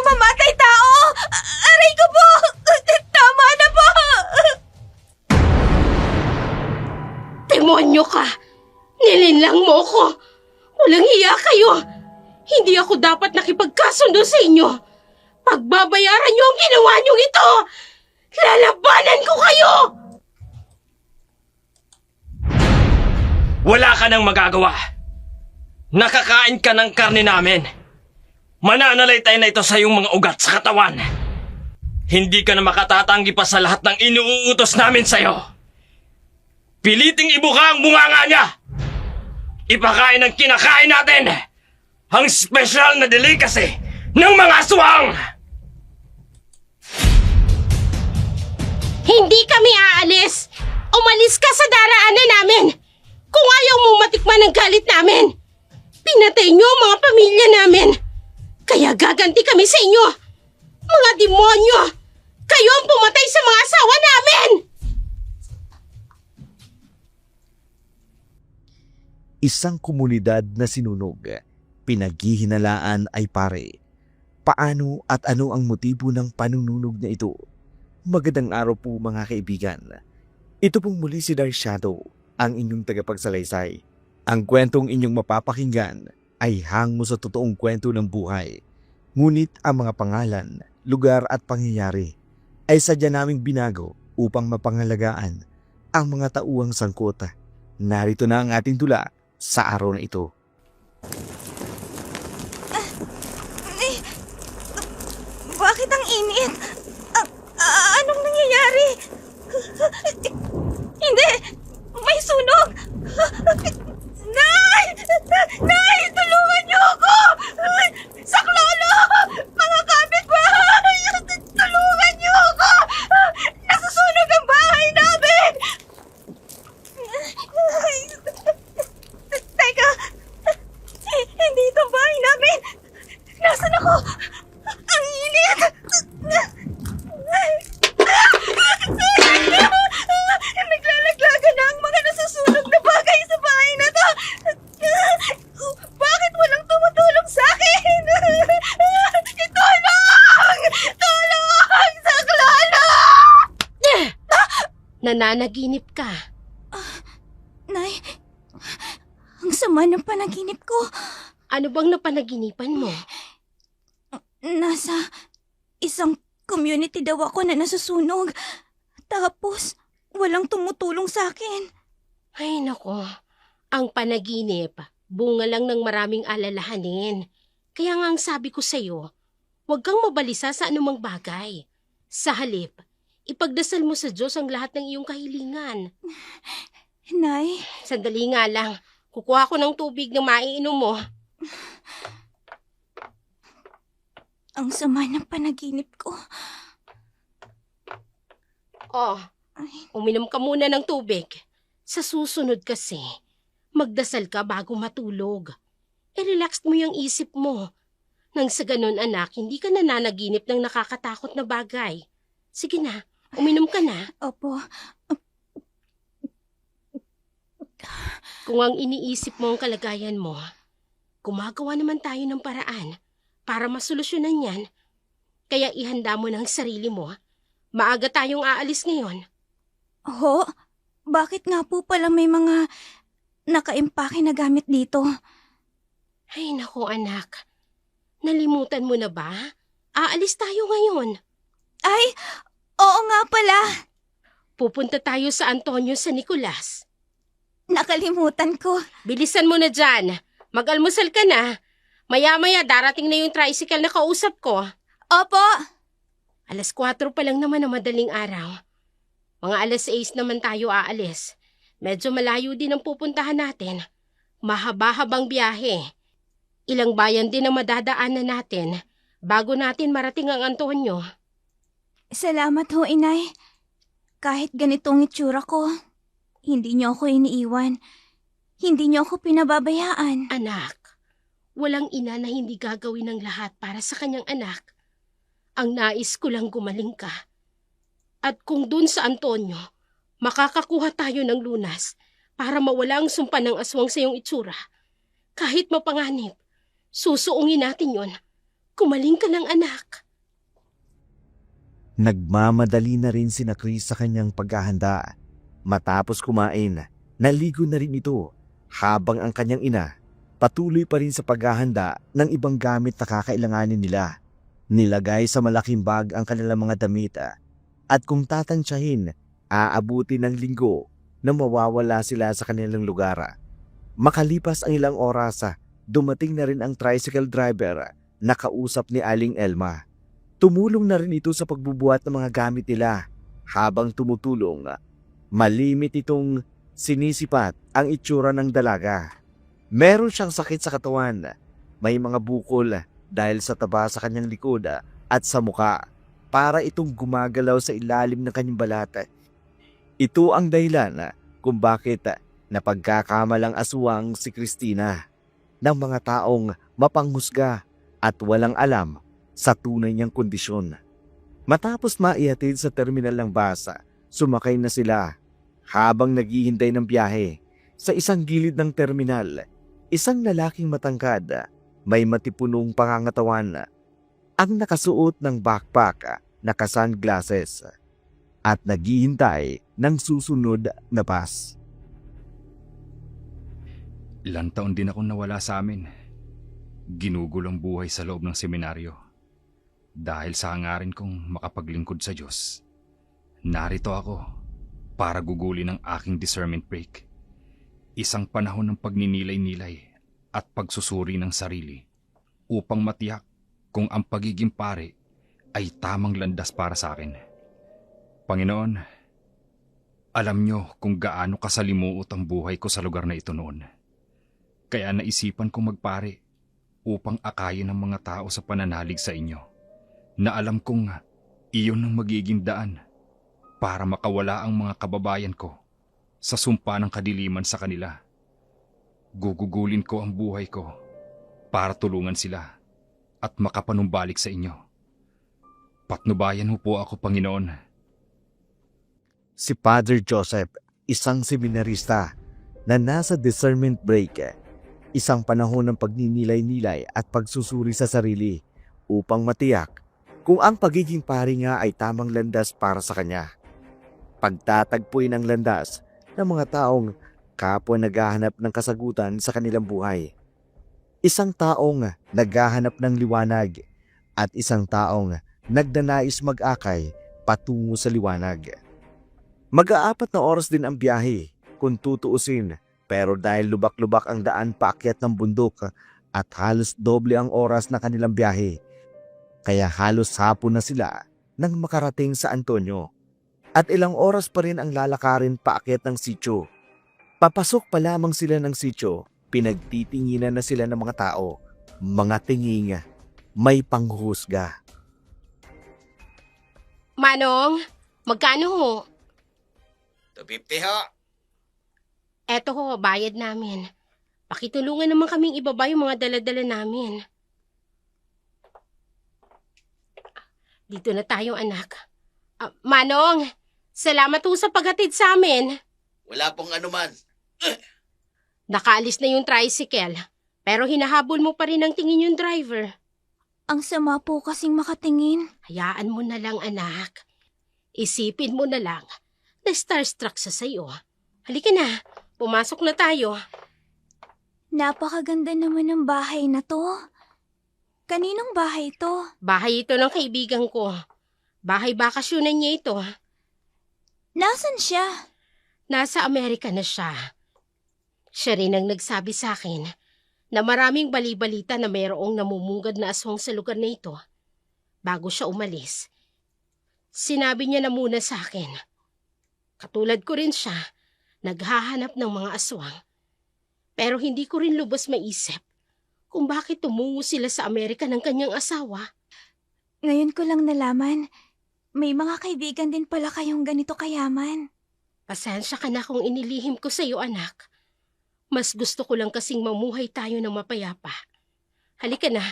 mamamatay tao! Aray ko po! Tama na po! Demonyo ka! Nilinlang mo ko! Walang hiya kayo! Hindi ako dapat nakipagkasundo sa inyo! Pagbabayaran niyo ang ginawa niyong ito! Lalabanan ko kayo! Wala ka nang magagawa. Nakakain ka ng karne namin. Mananalaytay na ito sa iyong mga ugat sa katawan. Hindi ka na makatatanggi pa sa lahat ng inuutos namin sa'yo. Piliting ibuka ang bunganga niya. Ipakain ang kinakain natin. Ang special na delicacy ng mga aswang. Hindi kami aalis! Umalis ka sa daraanan namin! Kung ayaw mong matikman ang galit namin, pinatay niyo ang mga pamilya namin. Kaya gaganti kami sa inyo. Mga demonyo! Kayo ang pumatay sa mga asawa namin! Isang komunidad na sinunog, pinaghihinalaan ay pare. Paano at ano ang motibo ng panununog na ito? Magandang araw po mga kaibigan. Ito pong muli si Dark Shadow, ang inyong tagapagsalaysay. Ang kwentong inyong mapapakinggan ay hango sa totoong kwento ng buhay. Ngunit ang mga pangalan, lugar at pangyayari ay sadya naming binago upang mapangalagaan ang mga tauang sangkot. Narito na ang ating tula sa araw na ito. Bakit ang init? Anong nangyayari? Hindi! May sunog! Nay! Nay! Tulungan niyo ako! Saklolo! Mga kapitbahay! Tulungan niyo ako! Nasusunog ang bahay namin! Teka! Hindi ito bahay namin! Nasaan ako? Ang init! Naglalaglagan na ang mga nasusunog na bagay sa bahay na to! Bakit walang tumutulong sa akin? Tulong! Tulong! Saklolo! Nananaginip ka. Nay, ang sama ng panaginip ko. Ano bang napanaginipan mo? Nasa isang community daw ako na nasusunog. Tapos, walang tumutulong sa akin. Ay nako, ang panaginip, bunga lang ng maraming alalahanin. Kaya nga ang sabi ko sa'yo, huwag kang mabalisa sa anumang bagay. Sa halip, ipagdasal mo sa Diyos ang lahat ng iyong kahilingan. Nay, Sandali nga lang, kukuha ko ng tubig na maiinom mo. ang sama ng panaginip ko. Oh, Ay, uminom ka muna ng tubig. Sa susunod kasi, magdasal ka bago matulog. I-relax mo yung isip mo. Nang sa ganun anak, hindi ka nananaginip ng nakakatakot na bagay. Sige na, uminom ka na. opo. Kung ang iniisip mo ang kalagayan mo, gumagawa naman tayo ng paraan para masolusyonan yan. Kaya ihanda mo ng sarili mo. Maaga tayong aalis ngayon. Ho? Bakit nga po pala may mga nakaimpake na gamit dito? Ay naku anak, nalimutan mo na ba? Aalis tayo ngayon. Ay, oo nga pala. Pupunta tayo sa Antonio San Nicolas. Nakalimutan ko. Bilisan mo na dyan. Mag-almusal ka na. Maya-maya darating na yung tricycle na kausap ko. Opo. 4:00 pa lang naman na madaling araw. Mga 6:00 naman tayo aalis. Medyo malayo din ang pupuntahan natin. Mahaba-habang biyahe. Ilang bayan din ang madadaanan natin bago natin marating ang Antonio. Salamat ho, Inay. Kahit ganitong itsura ko, hindi niyo ako iniiwan. Hindi niyo ako pinababayaan. Anak, walang ina na hindi gagawin ng lahat para sa kanyang anak. Ang nais ko lang gumaling ka. At kung dun sa Antonio, makakakuha tayo ng lunas para mawala ang sumpa ng aswang sa iyong itsura. Kahit mapanganib, susuungin natin yon Kumaling ka lang, anak. Nagmamadali na rin sina Chris sa kanyang paghahanda. Matapos kumain, naligo na rin ito habang ang kanyang ina patuloy pa rin sa paghahanda ng ibang gamit na kakailanganin nila. Nilagay sa malaking bag ang kanilang mga damit at kung tatansyahin, aabuti ng linggo na mawawala sila sa kanilang lugar. Makalipas ang ilang oras, dumating na rin ang tricycle driver na kausap ni Aling Elma. Tumulong na rin ito sa pagbubuhat ng mga gamit nila. Habang tumutulong, malimit itong sinisipat ang itsura ng dalaga. Meron siyang sakit sa katawan. May mga bukol dahil sa taba sa kanyang likod at sa muka. Para itong gumagalaw sa ilalim ng kanyang balat. Ito ang dahilan kung bakit napagkakamalang aswang si Christina ng mga taong mapanghusga at walang alam sa tunay niyang kondisyon. Matapos maihatid sa terminal ng bus, sumakay na sila. Habang naghihintay ng biyahe, sa isang gilid ng terminal, isang lalaking matangkad, may matipunong pangangatawan, ang nakasuot ng backpack, naka-sunglasses, at naghihintay ng susunod na bus. Ilang taon din akong nawala sa amin. Ginugol ang buhay sa loob ng seminaryo. Dahil sa hangarin kong makapaglingkod sa Diyos, narito ako para gugulin ang aking discernment break. Isang panahon ng pagninilay-nilay at pagsusuri ng sarili upang matiyak kung ang pagiging pare ay tamang landas para sa akin. Panginoon, alam niyo kung gaano kasalimuot ang buhay ko sa lugar na ito noon. Kaya naisipan kong magpare upang akayin ang mga tao sa pananalig sa inyo. Na alam kong iyon ang magiging daan para makawala ang mga kababayan ko sa sumpa ng kadiliman sa kanila. Gugugulin ko ang buhay ko para tulungan sila at makapanumbalik sa inyo. Patnubayan mo po ako, Panginoon. Si Father Joseph, isang seminarista na nasa discernment break, isang panahon ng pagninilay-nilay at pagsusuri sa sarili upang matiyak kung ang pagiging pari nga ay tamang landas para sa kanya. Pagtatagpuin ang landas ng mga taong kapwa naghahanap ng kasagutan sa kanilang buhay. Isang taong naghahanap ng liwanag at isang taong nagdanais mag-akay patungo sa liwanag. Mag-aapat na oras din ang biyahe kung tutuusin, pero dahil lubak-lubak ang daan paakyat ng bundok at halos doble ang oras na kanilang biyahe, kaya halos hapon na sila nang makarating sa Antonio. At ilang oras pa rin ang lalakarin paakyat ng sitio. Papasok pa lamang sila ng sitio, pinagtitinginan na sila ng mga tao, mga tinging, may panghuhusga. Manong, magkano ho? 250 ho. Eto ho, bayad namin. Pakitulungan naman kaming ibaba yung mga dala-dala namin. Dito na tayo, anak. Manong, salamat ho sa paghatid sa amin. Wala pong anuman. Nakaalis na yung tricycle, pero hinahabol mo pa rin ang tingin yung driver. Ang sama po kasing makatingin. Hayaan mo na lang, anak. Isipin mo na lang na starstruck sa sayo. Halika na, pumasok na tayo. Napakaganda naman ng bahay na to. Kaninong bahay to? Bahay ito ng kaibigan ko. Bahay bakasyonan niya ito. Nasaan siya? Nasa Amerika na siya. Siya rin ang nagsabi sa akin na maraming bali-balita na mayroong namumungad na aswang sa lugar na ito. Bago siya umalis, sinabi niya na muna sa akin. Katulad ko rin siya, naghahanap ng mga aswang. Pero hindi ko rin lubos maisip kung bakit tumungo sila sa Amerika ng kanyang asawa. Ngayon ko lang nalaman, may mga kaibigan din pala kayong ganito kayaman. Pasensya ka na kung inilihim ko sa iyo, anak. Mas gusto ko lang kasing mamuhay tayo ng mapayapa. Halika na,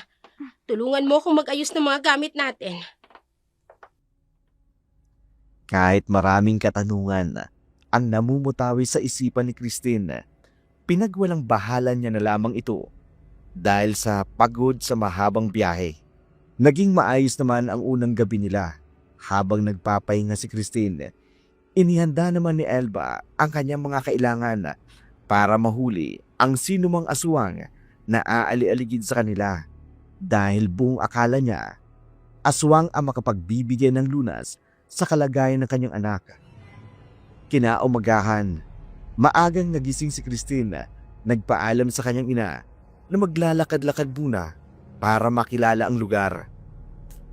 tulungan mo akong mag-ayos ng mga gamit natin. Kahit maraming katanungan ang namumutawi sa isipan ni Christine, pinagwalang bahala niya na lamang ito dahil sa pagod sa mahabang biyahe. Naging maayos naman ang unang gabi nila. Habang nagpapahinga si Christine, inihanda naman ni Elba ang kanyang mga kailangan para mahuli ang sinumang aswang na aali-aligid sa kanila dahil buong akala niya aswang ang makapagbibigay ng lunas sa kalagayan ng kanyang anak. Kinaumagahan, maagang nagising si Christine, nagpaalam sa kanyang ina na maglalakad-lakad muna para makilala ang lugar.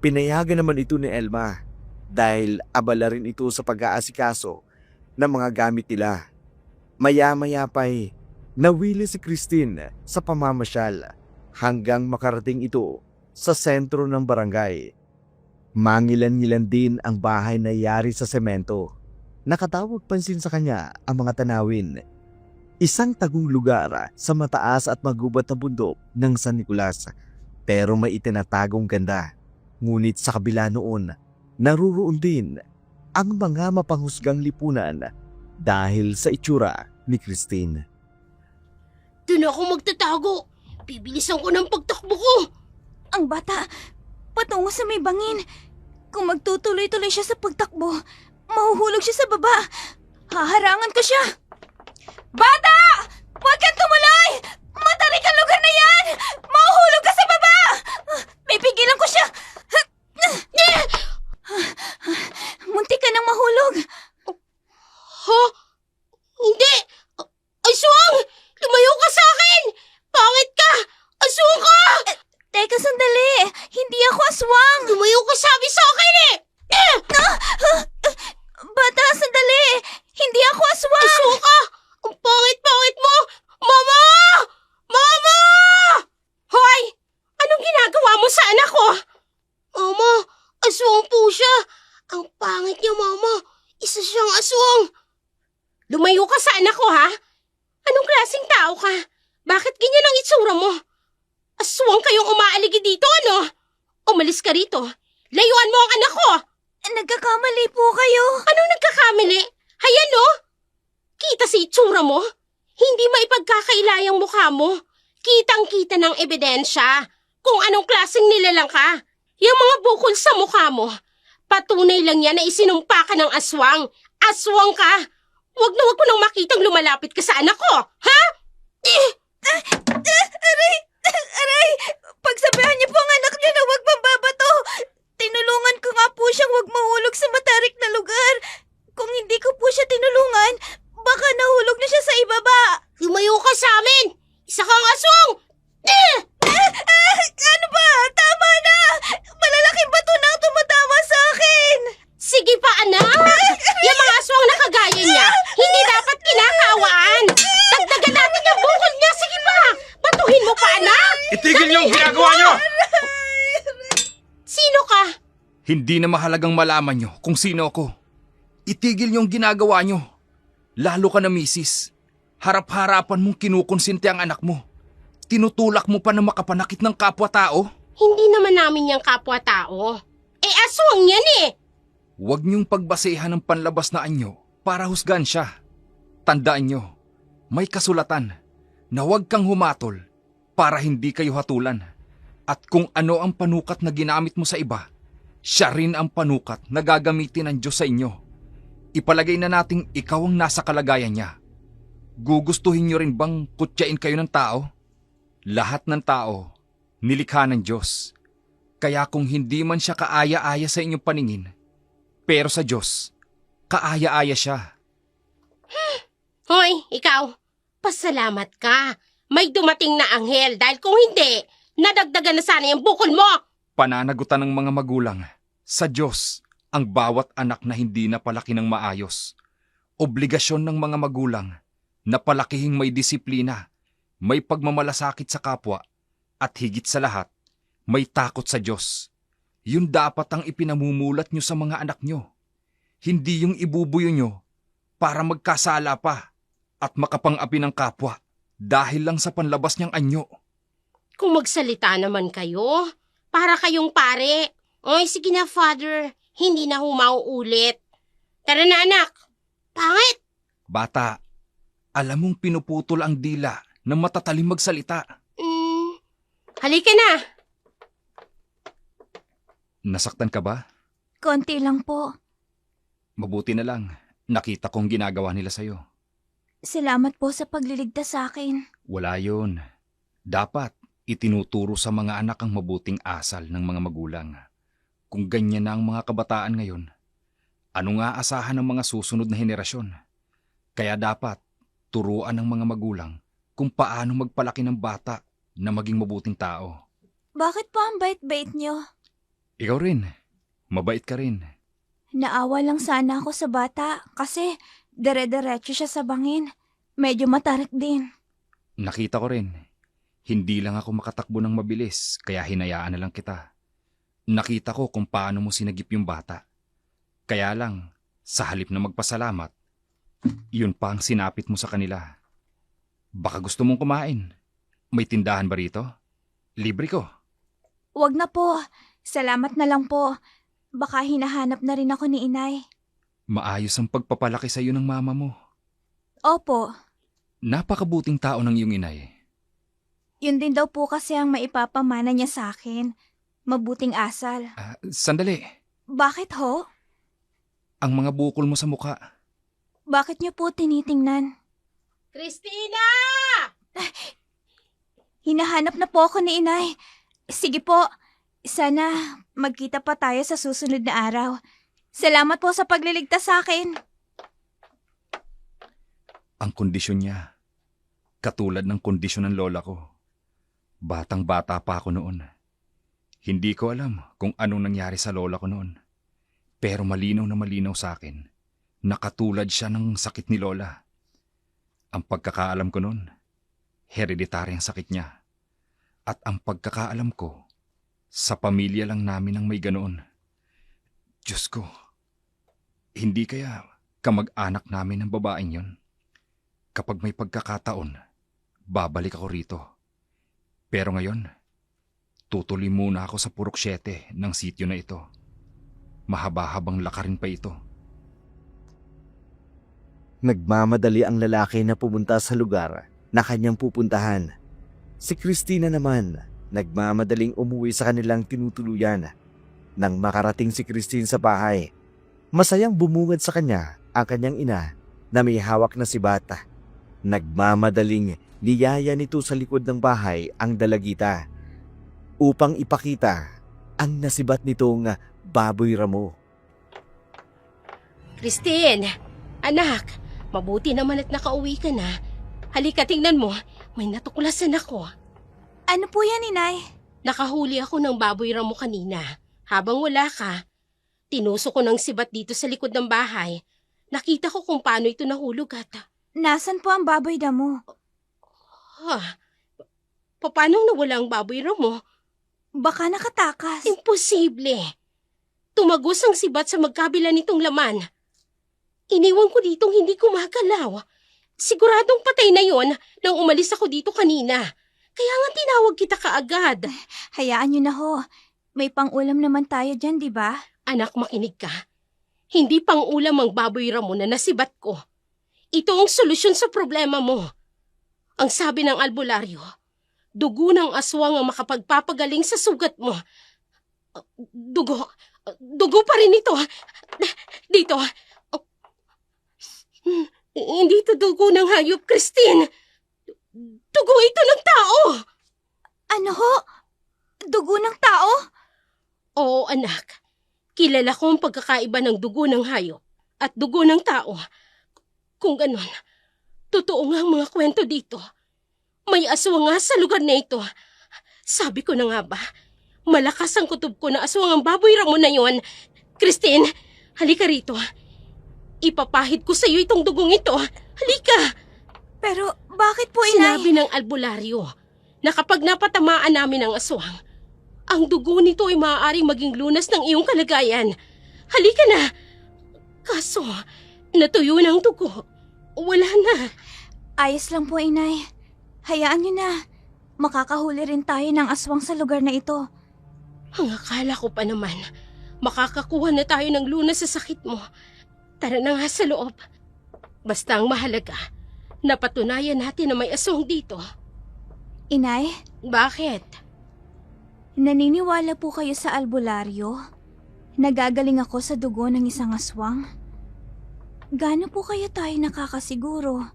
Pinayagan naman ito ni Elma dahil abala rin ito sa pag-aasikaso ng mga gamit nila. Maya-maya pa'y nawili si Christine sa pamamasyal hanggang makarating ito sa sentro ng barangay. Mangilan-ngilan din ang bahay na yari sa semento. Nakatawag pansin sa kanya ang mga tanawin. Isang tagong lugar sa mataas at magubat na bundok ng San Nicolas, pero may itinatagong ganda. Ngunit sa kabila noon, naruroon din ang mga mapanghusgang lipunan dahil sa itsura ni Christine. Doon ako magtatago. Bibilisan ko ng pagtakbo ko. Ang bata, patungo sa may bangin. Kung magtutuloy-tuloy siya sa pagtakbo, mahuhulog siya sa baba. Haharangan ko siya. Bata! Huwag kang tumuloy! Matarik ang lugar na yan! Mahuhulog ka sa baba! Pipigilan ko siya! Muntik ka nang mahulog. Ha? Hindi! Aswang! Lumayo ka sa akin! Pangit ka! Aswang ka! Teka, sandali. Hindi ako aswang. Lumayo ka sabi sa akin eh! Bata, sandali. Hindi ako aswang. Aswang ka! Ang pangit-pangit mo! Mama! Mama! Hoy! Anong ginagawa mo sa anak ko? Mama, aswang po siya. Ang pangit niya, Mama. Isa siyang aswang. Lumayo ka sa anak ko, ha? Anong klaseng tao ka? Bakit ganyan ang itsura mo? Aswang kayong umaaligi dito, ano? Umalis ka rito. Layuan mo ang anak ko. Nagkakamali po kayo. Anong nagkakamali? Hayan, no? Kita sa itsura mo? Hindi maipagkakailayang mukha mo. Kitang-kita ng ebidensya kung anong klaseng nilalang ka. Yung mga bukol sa mukha mo, patunay lang yan na isinumpa ka ng aswang. Aswang ka. Huwag na huwag ko nang makitang lumalapit ka sa anak ko. Ha? Aray! Pagsabihan niyo po ang anak niyo na huwag mababato. Tinulungan ko nga po siyang huwag mahulog sa matarik na lugar. Kung hindi ko po siya tinulungan, baka nahulog na siya sa ibaba. Lumayo ka sa amin! Isa kang aswang! Ano ba? Tama na! Malalaking bato na ang tumatama sa akin! Sige pa, anak! Yung mga aswang na kagaya niya, hindi dapat kinakawaan! Dagdagan natin yung bukol niya! Sige pa! Batuhin mo pa, anak! Itigil yung ginagawa nyo! Sino ka? Hindi na mahalagang malaman nyo kung sino ako. Itigil yung ginagawa nyo. Lalo ka na, misis. Harap-harapan mong kinukonsinti ang anak mo. Tinutulak mo pa na makapanakit ng kapwa-tao? Hindi naman namin yung kapwa-tao. Eh, aswang yan eh! Huwag niyong pagbasehan ng panlabas na anyo para husgan siya. Tandaan nyo, may kasulatan na huwag kang humatol para hindi kayo hatulan. At kung ano ang panukat na ginamit mo sa iba, siya rin ang panukat na gagamitin ng Diyos sa inyo. Ipalagay na nating ikaw ang nasa kalagayan niya. Gugustuhin niyo rin bang kutyain kayo ng tao? Lahat ng tao, nilikha ng Diyos. Kaya kung hindi man siya kaaya-aya sa inyong paningin, pero sa Diyos, kaaya-aya siya. Hoy, ikaw, pasalamat ka. May dumating na anghel dahil kung hindi, nadagdagan na sana yung bukol mo. Pananagutan ng mga magulang, sa Diyos, ang bawat anak na hindi napalaki ng maayos. Obligasyon ng mga magulang na palakihing may disiplina, may pagmamalasakit sa kapwa, at higit sa lahat, may takot sa Diyos. Yun dapat ang ipinamumulat nyo sa mga anak nyo. Hindi yung ibubuyo nyo para magkasala pa at makapang-api ng kapwa dahil lang sa panlabas niyang anyo. Kung magsalita naman kayo, para kayong pare. Oy, sige na, Father. Hindi na humauulit. Tara na, anak. Pangit! Bata, alam mong pinuputol ang dila ng matatalim magsalita. Halika na. Nasaktan ka ba? Konti lang po. Mabuti na lang. Nakita kong ginagawa nila sa'yo. Salamat po sa pagliligtas sa akin. Wala yun. Dapat itinuturo sa mga anak ang mabuting asal ng mga magulang. Kung ganyan na ang mga kabataan ngayon, ano nga asahan ng mga susunod na henerasyon? Kaya dapat turuan ng mga magulang kung paano magpalaki ng bata na maging mabuting tao. Bakit po ang bait-bait niyo? Ikaw rin. Mabait ka rin. Naawa lang sana ako sa bata kasi dire-diretso siya sa bangin. Medyo matarik din. Nakita ko rin. Hindi lang ako makatakbo ng mabilis kaya hinayaan na lang kita. Nakita ko kung paano mo sinagip yung bata. Kaya lang, sa halip na magpasalamat, yun pa ang sinapit mo sa kanila. Baka gusto mong kumain. May tindahan ba rito? Libre ko. Wag na po. Salamat na lang po. Baka hinahanap na rin ako ni inay. Maayos ang pagpapalaki sa iyo ng mama mo. Opo. Napakabuting tao ng iyong inay. Yun din daw po kasi ang maipapamana niya sa akin. Mabuting asal. Sandali. Bakit ho? Ang mga bukol mo sa muka. Bakit niyo po tinitingnan? Christina! Hinahanap na po ako ni inay. Sige po. Sana magkita pa tayo sa susunod na araw. Salamat po sa pagliligtas sa akin. Ang kondisyon niya, katulad ng kondisyon ng lola ko. Batang-bata pa ako noon. Hindi ko alam kung anong nangyari sa lola ko noon. Pero malinaw na malinaw sa akin na katulad siya ng sakit ni lola. Ang pagkakaalam ko noon, hereditary ang sakit niya. At ang pagkakaalam ko, sa pamilya lang namin ang may ganoon. Diyos ko, hindi kaya kamag-anak namin ng babaeng yon? Kapag may pagkakataon, babalik ako rito. Pero ngayon, tutuloy muna ako sa Purok 7 ng sityo na ito. Mahaba-habang lakarin pa ito. Nagmamadali ang lalaki na pumunta sa lugar na kanyang pupuntahan. Si Christina naman, nagmamadaling umuwi sa kanilang tinutuluyan. Nang makarating si Christine sa bahay, masayang bumungad sa kanya ang kanyang ina na may hawak na si bata. Nagmamadaling niyaya nito sa likod ng bahay ang dalagita upang ipakita ang nasibat nitong baboy ramo. Christine! Anak! Mabuti naman at nakauwi ka na. Halika, tingnan mo. May natuklasan ako. Ano po yan, inay? Nakahuli ako ng baboy ramo kanina. Habang wala ka, tinuso ko ng sibat dito sa likod ng bahay. Nakita ko kung paano ito nahulog at... Nasaan po ang baboy damo? Paano nawala ang baboy ramo? Baka nakatakas. Imposible. Tumagos ang sibat sa magkabila nitong laman. Iniwan ko ditong hindi kumagalaw. Siguradong patay na yon nang umalis ako dito kanina. Kaya nga tinawag kita kaagad. Hayaan niyo na ho. May pang-ulam naman tayo dyan, di ba? Anak, makinig ka. Hindi pang-ulam ang baboy ramo na nasibat ko. Ito ang solusyon sa problema mo. Ang sabi ng albularyo, dugo ng aswang ang makapagpapagaling sa sugat mo. Dugo pa rin ito. Dito. Hindi ito dugo ng hayop, Christine. Dugo ito ng tao. Ano ho? Dugo ng tao? Oo, anak. Kilala ko ang pagkakaiba ng dugo ng hayop at dugo ng tao. Kung ganon, totoo nga ang mga kwento dito. May aswang nga sa lugar na ito. Sabi ko na nga ba, malakas ang kutob ko na aswang ang baboy ramo na yon. Christine, halika rito. Ipapahid ko sa iyo itong dugong ito. Halika! Pero bakit po, inay? Sinabi ng albularyo na kapag napatamaan namin ang aswang, ang dugo nito ay maaaring maging lunas ng iyong kalagayan. Halika na! Kaso, natuyo na ang dugo. Wala na. Ayos lang po, inay. Hayaan niyo na. Makakahuli rin tayo ng aswang sa lugar na ito. Ang akala ko pa naman, makakakuha na tayo ng lunas sa sakit mo. Tara na nga sa loob. Basta ang mahalaga, napatunayan natin na may aswang dito. Inay, Bakit? naniniwala po kayo sa albularyo? Nagagaling ako sa dugo ng isang aswang. Gaano po kaya tayo nakakasiguro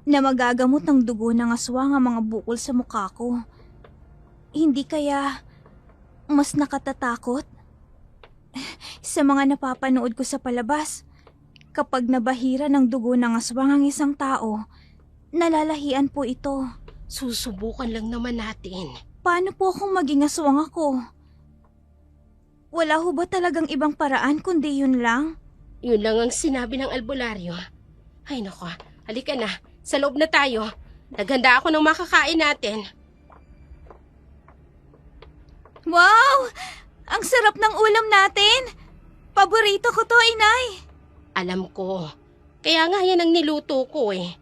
na magagamot ng dugo ng aswang ang mga bukol sa mukha ko? Hindi kaya mas nakatatakot? Sa mga napapanood ko sa palabas, kapag nabahira ng dugo ng aswang ang isang tao, nalalahian po ito. Susubukan lang naman natin. Paano po kung maging aswang ako? Wala ho ba talagang ibang paraan kundi yun lang? Yun lang ang sinabi ng albularyo. Ay nako, halika na. Sa loob na tayo. Naghanda ako ng makakain natin. Wow! Ang sarap ng ulam natin! Paborito ko to, Inay! Alam ko. Kaya nga yan ang niluto ko eh.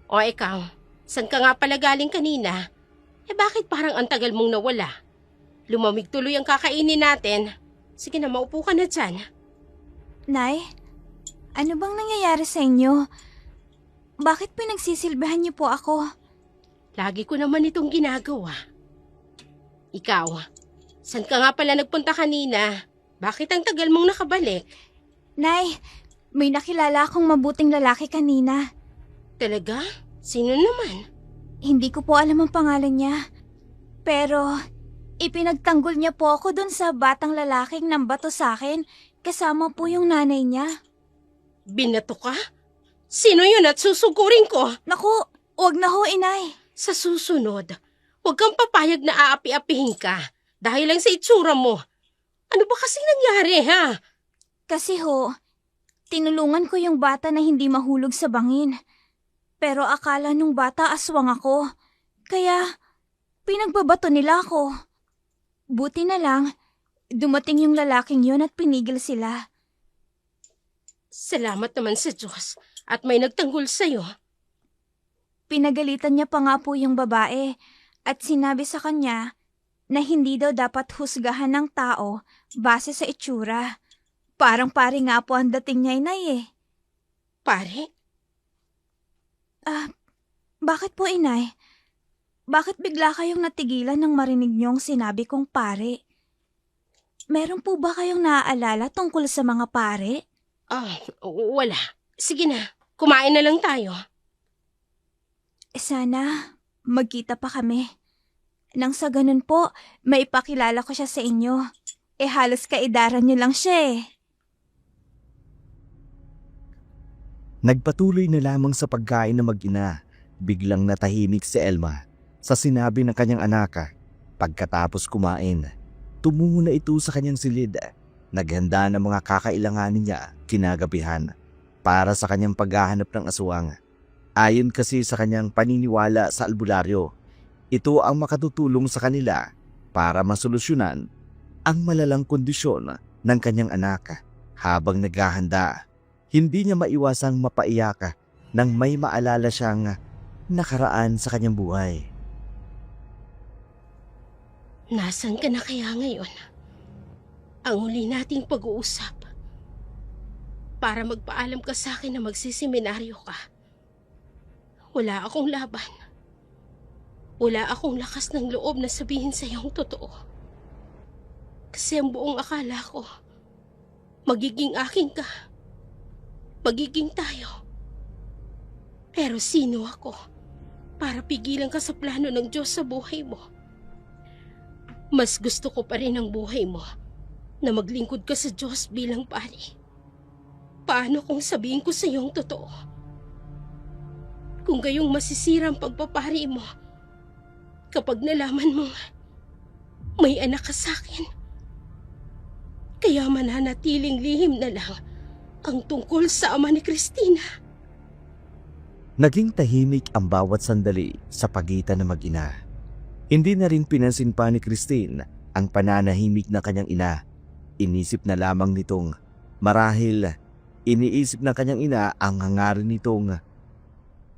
O ikaw, saan ka nga pala galing kanina? Bakit parang ang tagal mong nawala? Lumamig tuloy ang kakainin natin. Sige na, maupo ka na dyan. Nay, ano bang nangyayari sa inyo? Bakit pinagsisilbihan niyo po ako? Lagi ko naman itong ginagawa. Ikaw, saan ka nga pala nagpunta kanina? Bakit ang tagal mong nakabalik? Nay, may nakilala akong mabuting lalaki kanina. Talaga? Sino naman? Hindi ko po alam ang pangalan niya. Pero, ipinagtanggol niya po ako dun sa batang lalaking nambato sa akin, kasama po yung nanay niya. Binato ka? Sino yun at susugurin ko? Naku, wag na ho, Inay. Sa susunod, huwag kang papayag na aapi-apihin ka dahil lang sa itsura mo. Ano ba kasing nangyari, ha? Kasi ho, tinulungan ko yung bata na hindi mahulog sa bangin. Pero akala nung bata aswang ako. Kaya, pinagbabato nila ako. Buti na lang, dumating yung lalaking yun at pinigil sila. Salamat naman sa Diyos at may nagtanggol sa'yo. Pinagalitan niya pa nga po yung babae at sinabi sa kanya na hindi daw dapat husgahan ng tao base sa itsura. Parang pare nga po ang dating niya, Inay eh. Pare? Bakit po, Inay? Bakit bigla kayong natigilan nang marinig niyong sinabi kong pare? Meron po ba kayong naaalala tungkol sa mga pare? Wala. Sige na, kumain na lang tayo. Sana magkita pa kami. Nang sa ganun po, maipakilala ko siya sa inyo. Halos kaidaran niyo lang siya eh. Nagpatuloy na lamang sa pagkain na mag-ina. Biglang natahimik si Elma sa sinabi ng kanyang anak. Pagkatapos kumain, tumungo na ito sa kanyang silid. Naghanda ng mga kakailanganin niya kinagabihan para sa kanyang paghahanap ng aswang. Ayon kasi sa kanyang paniniwala sa albularyo, ito ang makatutulong sa kanila para masolusyonan ang malalang kondisyon ng kanyang anak. Habang naghahanda, hindi niya maiwasang mapaiyak nang may maalala siyang nakaraan sa kanyang buhay. Nasaan ka na kaya ngayon? Ang huli nating pag-uusap. Para magpaalam ka sa akin na magsiseminaryo ka. Wala akong laban. Wala akong lakas ng loob na sabihin sa iyong totoo. Kasi ang buong akala ko, magiging akin ka. Magiging tayo. Pero sino ako para pigilan ka sa plano ng Diyos sa buhay mo? Mas gusto ko pa rin ang buhay mo na maglingkod ka sa Diyos bilang pari. Paano kung sabihin ko sa iyong totoo? Kung gayong masisira ang pagpapari mo kapag nalaman mo may anak ka sa akin. Kaya mananatiling lihim na lang ang tungkol sa ama ni Christina. Naging tahimik ang bawat sandali sa pagitan ng mag-ina. Hindi na rin pinansin pa ni Christine ang pananahimik na kanyang ina. Inisip na lamang nitong marahil iniisip ng kanyang ina ang hangarin nitong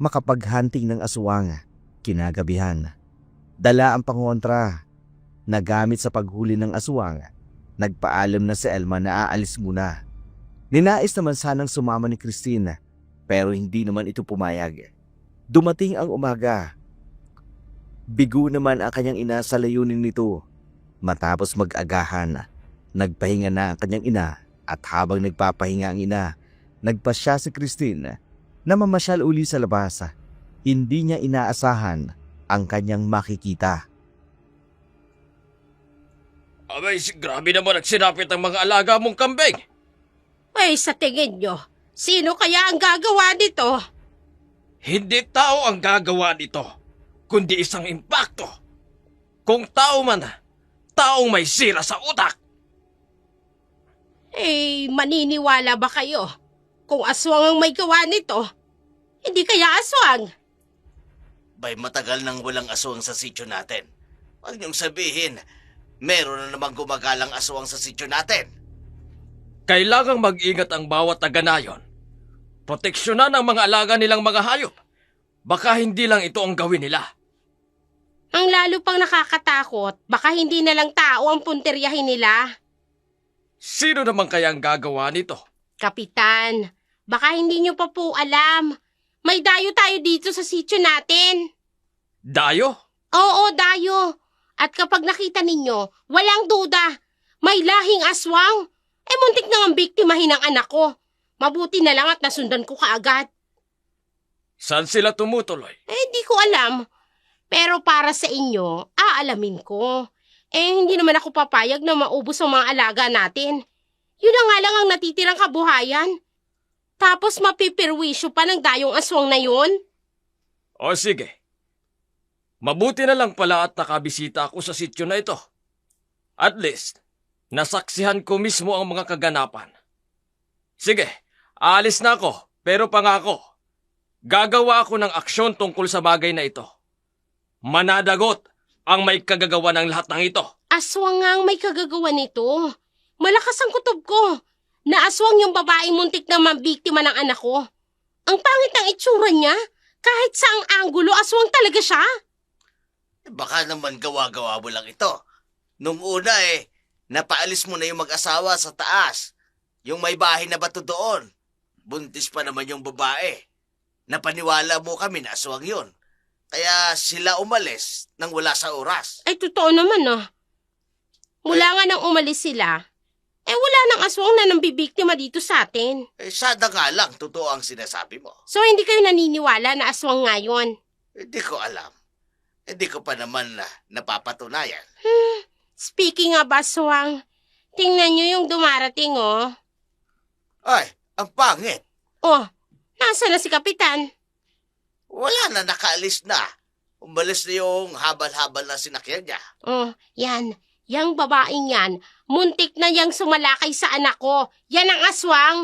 makapaghunting ng aswang kinagabihan. Dala ang pangontra na gamit sa paghuli ng aswang. Nagpaalam na si Elma na aalis muna. Ninais naman sanang sumama ni Christine pero hindi naman ito pumayag. Dumating ang umaga. Bigo naman ang kanyang ina sa layunin nito. Matapos mag-agahan, Nagpahinga na ang kanyang ina at habang nagpapahinga ang ina, nagpasya si Christine na mamasyal uli sa labas. Hindi niya inaasahan ang kanyang makikita. Abay, grabe naman nagsinapit ang mga alaga mong kambing. Ay, sa tingin nyo, sino kaya ang gagawa nito? Hindi tao ang gagawa nito, kundi isang impakto. Kung tao man, taong may sira sa utak. Maniniwala ba kayo? Kung aswang ang may gawa nito, hindi kaya aswang? Bay, matagal nang walang aswang sa sityo natin. Huwag niyong sabihin, meron na namang gumagalang aswang sa sityo natin. Kailangang mag-ingat ang bawat taga-nayon. Proteksyonan ang mga alaga nilang mga hayop. Baka hindi lang ito ang gawin nila. Ang lalo pang nakakatakot, baka hindi na lang tao ang punteryahin nila. Sino naman kaya ang gagawa nito? Kapitan, baka hindi nyo pa po alam. May dayo tayo dito sa sityo natin. Dayo? Oo, dayo. At kapag nakita ninyo, walang duda, may lahing aswang. Muntik na ang biktimahin ng anak ko. Mabuti na lang at nasundan ko kaagad. Saan sila tumutuloy? Hindi ko alam. Pero para sa inyo, aalamin ko. Hindi naman ako papayag na maubos ang mga alaga natin. Yun na nga lang ang natitirang kabuhayan. Tapos mapipirwisyo pa ng dayong aswang na yun. O sige. Mabuti na lang pala at nakabisita ako sa sityo na ito. At least, nasaksihan ko mismo ang mga kaganapan. Sige, aalis na ako, pero pangako, gagawa ako ng aksyon tungkol sa bagay na ito. Manadagot ang may kagagawa ng lahat ng ito. Aswang nga ang may kagagawa nito. Malakas ang kutob ko. Naaswang yung babaeng muntik na mabiktima ng anak ko. Ang pangit ng itsura niya. Kahit saang anggulo, aswang talaga siya. Baka naman gawa-gawa mo lang ito. Nung una napaalis mo na yung mag-asawa sa taas. Yung may bahay na bato doon. Buntis pa naman yung babae. Napaniwala mo kami na aswang yun. Kaya sila umalis nang wala sa oras. Totoo naman Mula nga nang umalis sila, wala nang aswang na nambibiktima dito sa atin. Sada nga lang, totoo ang sinasabi mo. So hindi kayo naniniwala na aswang nga yun? Hindi ko alam. Hindi ko pa naman napapatunayan. Speaking of aswang, tingnan nyo yung dumarating Ay, ang pangit. Nasa na si Kapitan? Wala na, nakaalis na. Umalis na yung habal-habal na sinakyan niya. Yan. Yang babaeng yan, muntik na yang sumalakay sa anak ko. Yan ang aswang.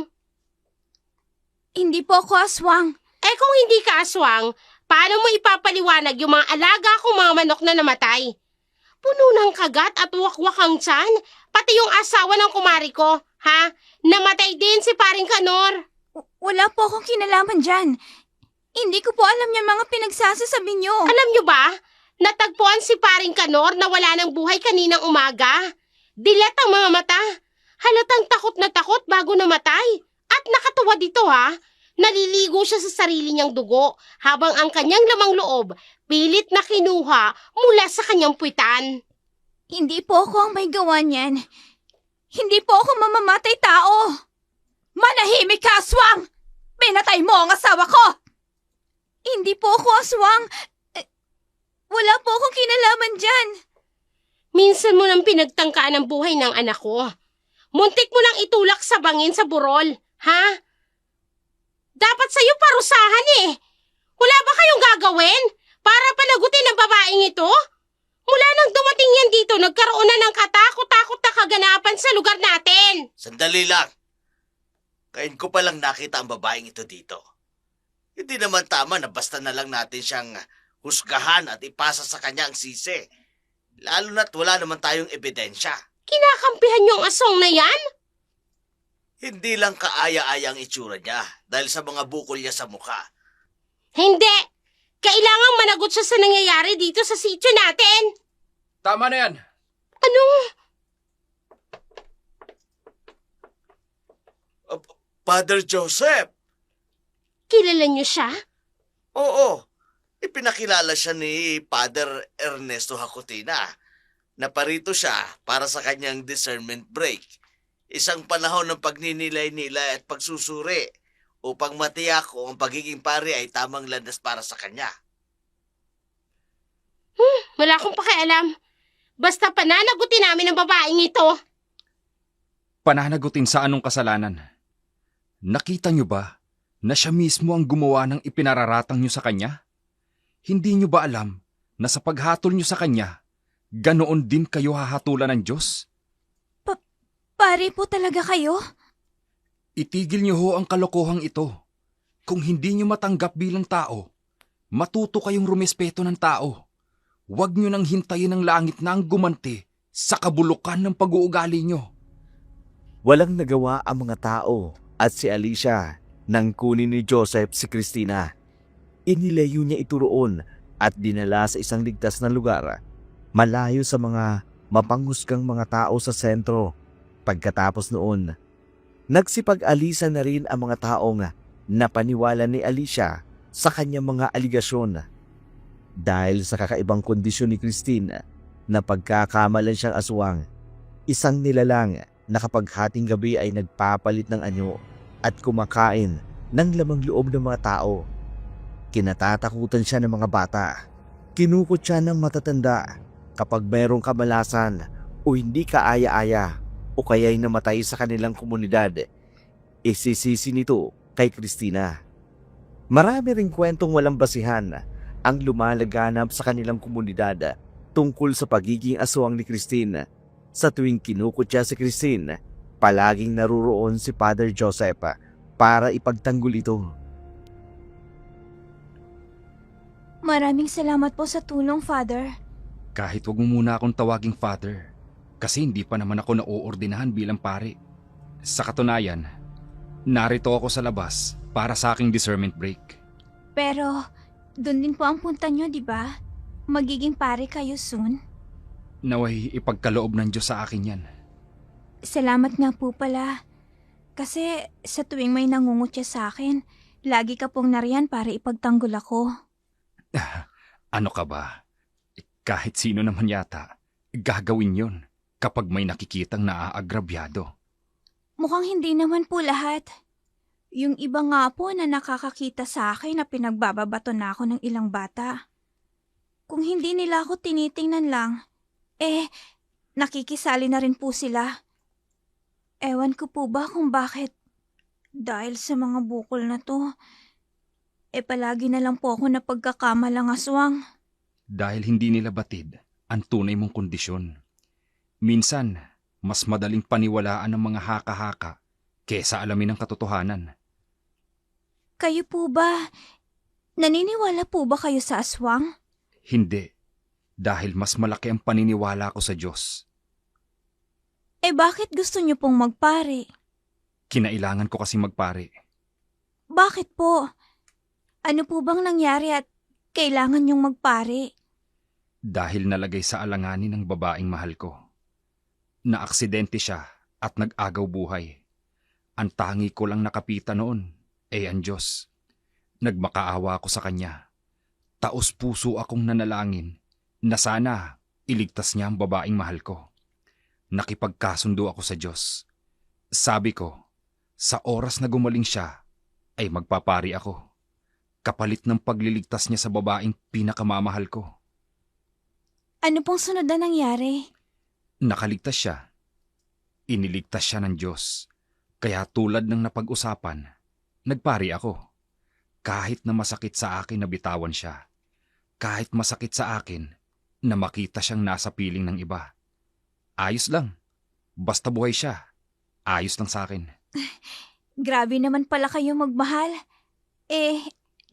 Hindi po ako aswang. Kung hindi ka aswang, paano mo ipapaliwanag yung mga alaga kong mga manok na namatay? Puno ng kagat at wakwak ang tiyan, pati yung asawa ng kumari ko, ha? Namatay din si Paring Kanor. Wala po akong kinalaman dyan. Hindi ko po alam yung mga pinagsasasabi nyo. Alam nyo ba, natagpuan si Paring Kanor na wala ng buhay kaninang umaga. Dilat ang mga mata. Halatang takot na takot bago namatay. At nakatuwa dito naliligo siya sa sarili niyang dugo habang ang kanyang lamang loob pilit na kinuha mula sa kanyang puwitan. Hindi po ako ang may gawa niyan. Hindi po ako mamamatay tao. Manahimik ka, aswang! Pinatay mo ang asawa ko! Hindi po ako aswang. Wala po akong kinalaman dyan. Minsan mo nang pinagtangkaan ang buhay ng anak ko. Muntik mo nang itulak sa bangin sa burol, ha? Dapat sa'yo parusahan Wala ba kayong gagawin para panagutin ang babaeng ito? Mula nang dumating yan dito, nagkaroon na ng katakot-takot na kaganapan sa lugar natin. Sandali lang. Kain ko palang nakita ang babaeng ito dito. Hindi naman tama na basta na lang natin siyang husgahan at ipasa sa kanya ang sisi. Lalo na't wala naman tayong ebidensya. Kinakampihan niyo ang aswang na yan? Hindi lang kaaya-aya ang itsura niya dahil sa mga bukol niya sa mukha. Hindi! Kailangang managot siya sa nangyayari dito sa sityo natin. Tama na yan. Ano? Father Joseph! Kilala niyo siya? Oo, ipinakilala siya ni Father Ernesto Hakutina. Naparito siya para sa kanyang discernment break. Isang panahon ng pagninilay-nilay at pagsusuri upang matiyak kung ang pagiging pari ay tamang landas para sa kanya. Wala akong pakialam. Basta pananagutin namin ang babaeng ito. Pananagutin sa anong kasalanan? Nakita niyo ba na siya mismo ang gumawa ng ipinararatang niyo sa kanya? Hindi niyo ba alam na sa paghatol niyo sa kanya, ganoon din kayo hahatulan ng Diyos? Pare po talaga kayo? Itigil niyo ho ang kalokohang ito. Kung hindi niyo matanggap bilang tao, matuto kayong rumespeto ng tao. Huwag niyo nang hintayin ang langit na ang gumanti sa kabulukan ng pag-uugali niyo. Walang nagawa ang mga tao at si Alicia nang kunin ni Joseph si Christina. Inilayo niya ito roon at dinala sa isang ligtas na lugar, malayo sa mga mapanghusgang mga tao sa sentro. Pagkatapos noon, nagsipag-alisa na rin ang mga taong napaniwala ni Alicia sa kanyang mga aligasyon. Dahil sa kakaibang kondisyon ni Christine na pagkakamalan siyang aswang, isang nilalang na kapag hating gabi ay nagpapalit ng anyo at kumakain ng lamang loob ng mga tao. Kinatatakutan siya ng mga bata. Kinukot siya ng matatanda kapag mayroong kamalasan o hindi kaaya-aya o kaya'y namatay sa kanilang komunidad. Isisisi nito kay Christina. Marami ring kwentong walang basihan ang lumalaganap sa kanilang komunidad tungkol sa pagiging aswang ni Christine. Sa tuwing kinukot siya si Christine, palaging naruroon si Father Joseph para ipagtanggol ito. Maraming salamat po sa tulong, Father. Kahit wag mo muna akong tawaging Father, kasi hindi pa naman ako nauordinahan bilang pari. Sa katunayan, narito ako sa labas para sa aking discernment break. Pero, dun din po ang punta nyo, di ba? Magiging pare kayo soon. Naway ipagkaloob ng Diyos sa akin yan. Salamat nga po pala. Kasi sa tuwing may nangungutya sa akin, lagi ka pong nariyan para ipagtanggol ako. Ano ka ba? Kahit sino naman yata, gagawin yon kapag may nakikitang naaagrabyado. Mukhang hindi naman po lahat. Yung iba nga po na nakakakita sa akin na pinagbababato na ako ng ilang bata. Kung hindi nila ako tinitingnan lang, nakikisali na rin po sila. Ewan ko po ba kung bakit. Dahil sa mga bukol na to, palagi na lang po ako napagkakamalang aswang. Dahil hindi nila batid ang tunay mong kondisyon. Minsan, mas madaling paniwalaan ng mga haka-haka kesa alamin ang katotohanan. Kayo po ba, naniniwala po ba kayo sa aswang? Hindi, dahil mas malaki ang paniniwala ko sa Diyos. Bakit gusto niyo pong magpare? Kinailangan ko kasi magpare. Bakit po? Ano po bang nangyari at kailangan niyong magpare? Dahil nalagay sa alanganin ng babaeng mahal ko. Naaksidente siya at nag-agaw buhay. Ang tangi ko lang nakapita noon ay ang Diyos. Nagmakaawa ako sa Kanya. Taos puso akong nanalangin na sana iligtas niya ang babaeng mahal ko. Nakipagkasundo ako sa Diyos. Sabi ko, sa oras na gumaling siya, ay magpapari ako. Kapalit ng pagliligtas niya sa babaeng pinakamamahal ko. Ano pong sunod na nangyari? Nakaligtas siya. Iniligtas siya ng Diyos. Kaya tulad ng napag-usapan, nagpari ako. Kahit na masakit sa akin na bitawan siya. Kahit masakit sa akin na makita siyang nasa piling ng iba. Ayos lang. Basta buhay siya. Ayos lang sa akin. Grabe naman pala kayo magmahal.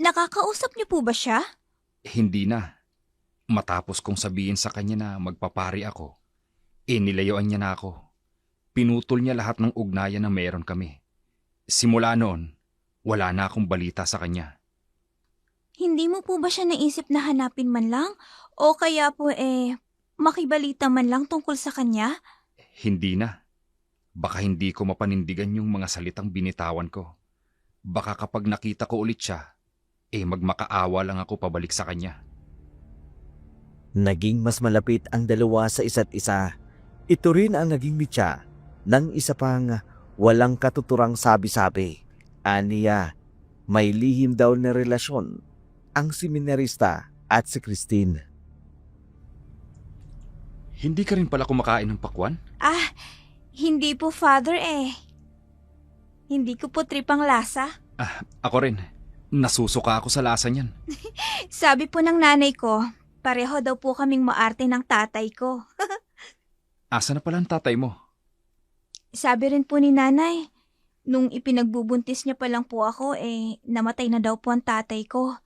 Nakakausap niyo po ba siya? Hindi na. Matapos kong sabihin sa kanya na magpapari ako, nilayuan niya na ako. Pinutol niya lahat ng ugnayan na meron kami. Simula noon, wala na akong balita sa kanya. Hindi mo po ba siya naisip na hanapin man lang? O kaya po makibalita man lang tungkol sa kanya? Hindi na. Baka hindi ko mapanindigan yung mga salitang binitawan ko. Baka kapag nakita ko ulit siya, magmakaawa lang ako pabalik sa kanya. Naging mas malapit ang dalawa sa isa't isa. Ito rin ang naging mitya ng isa pang walang katuturang sabi-sabi. Aniya, may lihim daw na relasyon ang seminarista at si Christine. Hindi ka rin pala kumakain ng pakwan? Hindi po, Father Hindi ko po trip ang lasa. Ako rin. Nasusuka ako sa lasa niyan. Sabi po ng nanay ko, pareho daw po kaming maarte ng tatay ko. Asa na pala ang tatay mo? Sabi rin po ni nanay, nung ipinagbubuntis niya pa lang po ako, namatay na daw po ang tatay ko.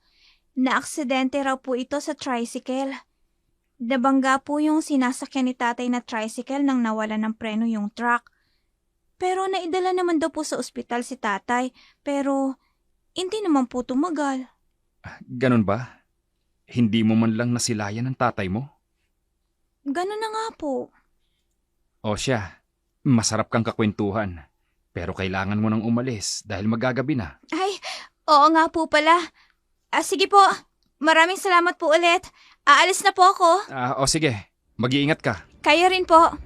Naaksidente raw po ito sa tricycle. Nabangga po yung sinasakyan ni tatay na tricycle nang nawala ng preno yung truck. Pero naidala naman daw po sa ospital si tatay, pero hindi naman po tumagal. Ganun ba? Hindi mo man lang nasilayan ng tatay mo? Ganun na nga po. O siya, masarap kang kakwentuhan. Pero kailangan mo nang umalis dahil magagabi na. Ay, oo nga po pala. Sige po, maraming salamat po ulit. Aalis na po ako. O sige, mag-iingat ka. Kayo rin po.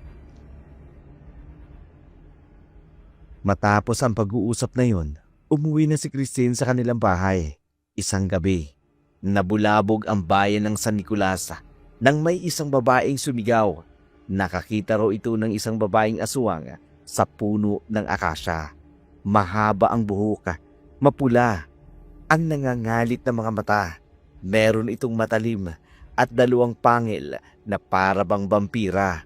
Matapos ang pag-uusap na yun, umuwi na si Christine sa kanilang bahay. Isang gabi, nabulabog ang bayan ng San Nicolas nang may isang babaeng sumigaw. Nakakita raw ito ng isang babaeng aswang sa puno ng akasya. Mahaba ang buhok, mapula, ang nangangalit na mga mata. Meron itong matalim at dalawang pangil na para bang vampira.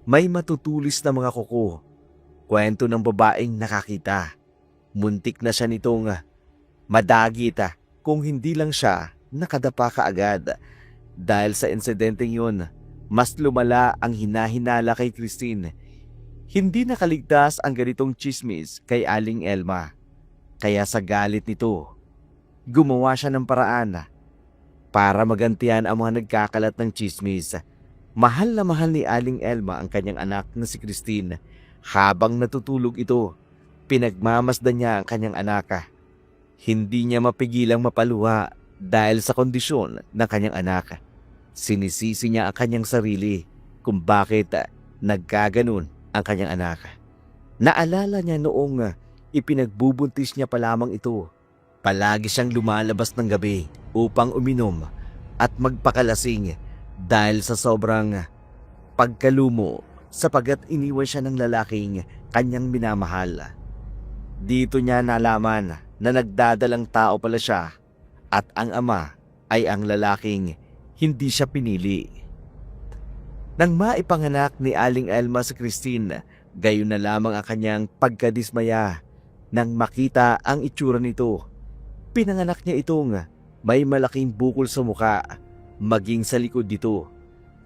May matutulis na mga kuko. Kwento ng babaeng nakakita. Muntik na siya nitong madagit kung hindi lang siya nakadapa kaagad. Dahil sa insidenteng yun, mas lumala ang hinahinala kay Christine. Hindi nakaligtas ang ganitong chismis kay Aling Elma. Kaya sa galit nito, gumawa siya ng paraan para magantihan ang mga nagkakalat ng chismis. Mahal na mahal ni Aling Elma ang kanyang anak na si Christine. Habang natutulog ito, pinagmamasdan niya ang kanyang anak. Hindi niya mapigilang mapaluha dahil sa kondisyon ng kanyang anak. Sinisisi niya ang kanyang sarili kung bakit nagkaganon ang kanyang anak. Naalala niya noong ipinagbubuntis niya pa lamang ito. Palagi siyang lumalabas ng gabi upang uminom at magpakalasing dahil sa sobrang pagkalumo sapagat iniwan siya ng lalaking kanyang minamahal. Dito niya nalaman na nagdadalang tao pala siya at ang ama ay ang lalaking hindi siya pinili. Nang maipanganak ni Aling Elma si Christine, gayon na lamang ang kanyang pagkadismaya nang makita ang itsura nito. Pinanganak niya itong may malaking bukol sa muka, maging sa likod dito.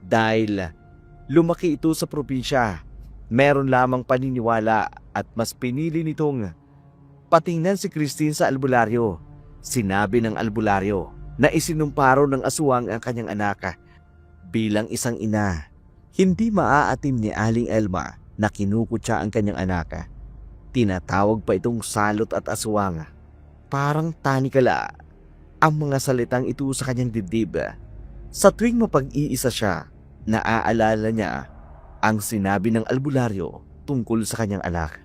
Dahil lumaki ito sa probinsya, meron lamang paniniwala at mas pinili nitong patingnan si Christine sa albularyo. Sinabi ng albularyo na isinumparo ng aswang ang kanyang anak. Bilang isang ina, hindi maaatim ni Aling Elma na kinukutya ang kanyang anak. Tinatawag pa itong salot at aswang. Parang tanikala ang mga salitang ito sa kanyang dibdib. Sa tuwing mapag-iisa siya, naaalala niya ang sinabi ng albularyo tungkol sa kanyang anak.